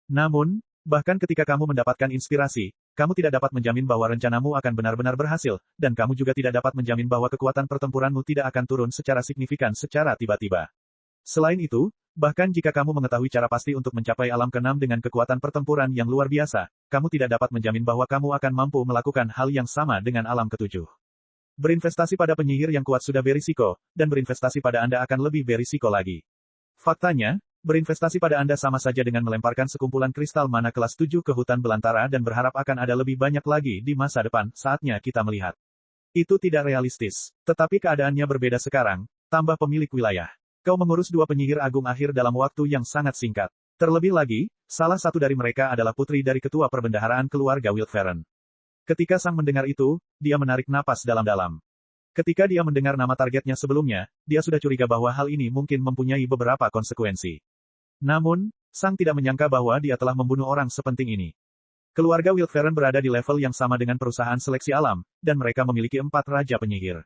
Namun, bahkan ketika kamu mendapatkan inspirasi, kamu tidak dapat menjamin bahwa rencanamu akan benar-benar berhasil, dan kamu juga tidak dapat menjamin bahwa kekuatan pertempuranmu tidak akan turun secara signifikan secara tiba-tiba. Selain itu, bahkan jika kamu mengetahui cara pasti untuk mencapai alam ke-6 dengan kekuatan pertempuran yang luar biasa, kamu tidak dapat menjamin bahwa kamu akan mampu melakukan hal yang sama dengan alam ke-7. Berinvestasi pada penyihir yang kuat sudah berisiko, dan berinvestasi pada Anda akan lebih berisiko lagi. Faktanya, berinvestasi pada Anda sama saja dengan melemparkan sekumpulan kristal mana kelas 7 ke hutan belantara dan berharap akan ada lebih banyak lagi di masa depan, saatnya kita melihat. Itu tidak realistis. Tetapi keadaannya berbeda sekarang, tambah pemilik wilayah. Kau mengurus 2 penyihir agung akhir dalam waktu yang sangat singkat. Terlebih lagi, salah satu dari mereka adalah putri dari ketua perbendaharaan keluarga Wildfaren. Ketika Sang mendengar itu, dia menarik napas dalam-dalam. Ketika dia mendengar nama targetnya sebelumnya, dia sudah curiga bahwa hal ini mungkin mempunyai beberapa konsekuensi. Namun, Sang tidak menyangka bahwa dia telah membunuh orang sepenting ini. Keluarga Wildfaren berada di level yang sama dengan perusahaan seleksi alam, dan mereka memiliki 4 raja penyihir.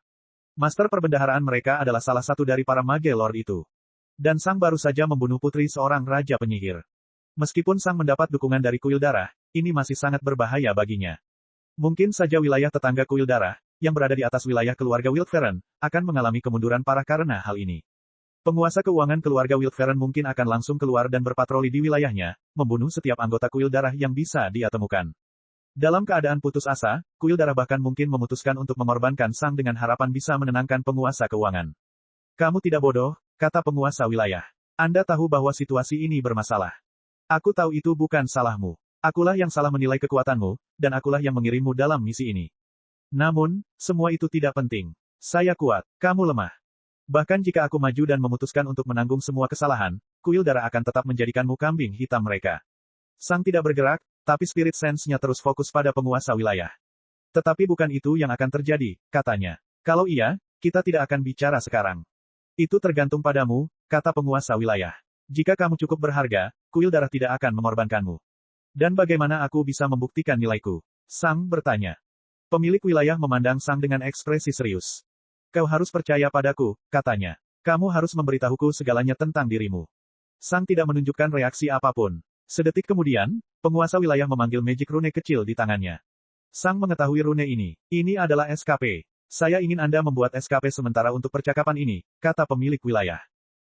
Master perbendaharaan mereka adalah salah satu dari para mage lord itu. Dan Sang baru saja membunuh putri seorang raja penyihir. Meskipun Sang mendapat dukungan dari kuil darah, ini masih sangat berbahaya baginya. Mungkin saja wilayah tetangga kuil darah, yang berada di atas wilayah keluarga Wildfaren, akan mengalami kemunduran parah karena hal ini. Penguasa keuangan keluarga Wildfaren mungkin akan langsung keluar dan berpatroli di wilayahnya, membunuh setiap anggota kuil darah yang bisa dia temukan. Dalam keadaan putus asa, kuil darah bahkan mungkin memutuskan untuk mengorbankan Sang dengan harapan bisa menenangkan penguasa keuangan. Kamu tidak bodoh, kata penguasa wilayah. Anda tahu bahwa situasi ini bermasalah. Aku tahu itu bukan salahmu. Akulah yang salah menilai kekuatanmu, dan akulah yang mengirimmu dalam misi ini. Namun, semua itu tidak penting. Saya kuat, kamu lemah. Bahkan jika aku maju dan memutuskan untuk menanggung semua kesalahan, kuil darah akan tetap menjadikanmu kambing hitam mereka. Sang tidak bergerak, tapi spirit sense-nya terus fokus pada penguasa wilayah. Tetapi bukan itu yang akan terjadi, katanya. Kalau iya, kita tidak akan bicara sekarang. Itu tergantung padamu, kata penguasa wilayah. Jika kamu cukup berharga, kuil darah tidak akan mengorbankanmu. Dan bagaimana aku bisa membuktikan nilaiku? Sang bertanya. Pemilik wilayah memandang Sang dengan ekspresi serius. Kau harus percaya padaku, katanya. Kamu harus memberitahuku segalanya tentang dirimu. Sang tidak menunjukkan reaksi apapun. Sedetik kemudian, penguasa wilayah memanggil magic rune kecil di tangannya. Sang mengetahui rune ini. Ini adalah SKP. Saya ingin Anda membuat SKP sementara untuk percakapan ini, kata pemilik wilayah.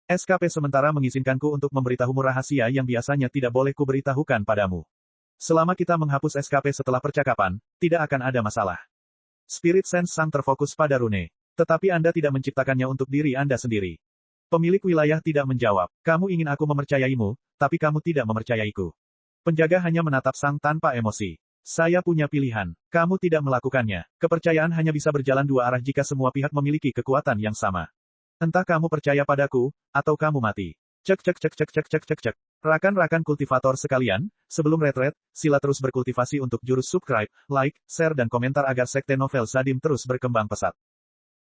SKP sementara mengizinkanku untuk memberitahumu rahasia yang biasanya tidak boleh kuberitahukan padamu. Selama kita menghapus SKP setelah percakapan, tidak akan ada masalah. Spirit Sense Sang terfokus pada rune. Tetapi Anda tidak menciptakannya untuk diri Anda sendiri. Pemilik wilayah tidak menjawab. Kamu ingin aku mempercayaimu, tapi kamu tidak mempercayaiku. Penjaga hanya menatap Sang tanpa emosi. Saya punya pilihan. Kamu tidak melakukannya. Kepercayaan hanya bisa berjalan dua arah jika semua pihak memiliki kekuatan yang sama. Entah kamu percaya padaku, atau kamu mati. Cek cek cek cek cek cek cek cek. Rakan-rakan kultivator sekalian, sebelum retret, sila terus berkultivasi untuk jurus subscribe, like, share dan komentar agar sekte novel Sadim terus berkembang pesat.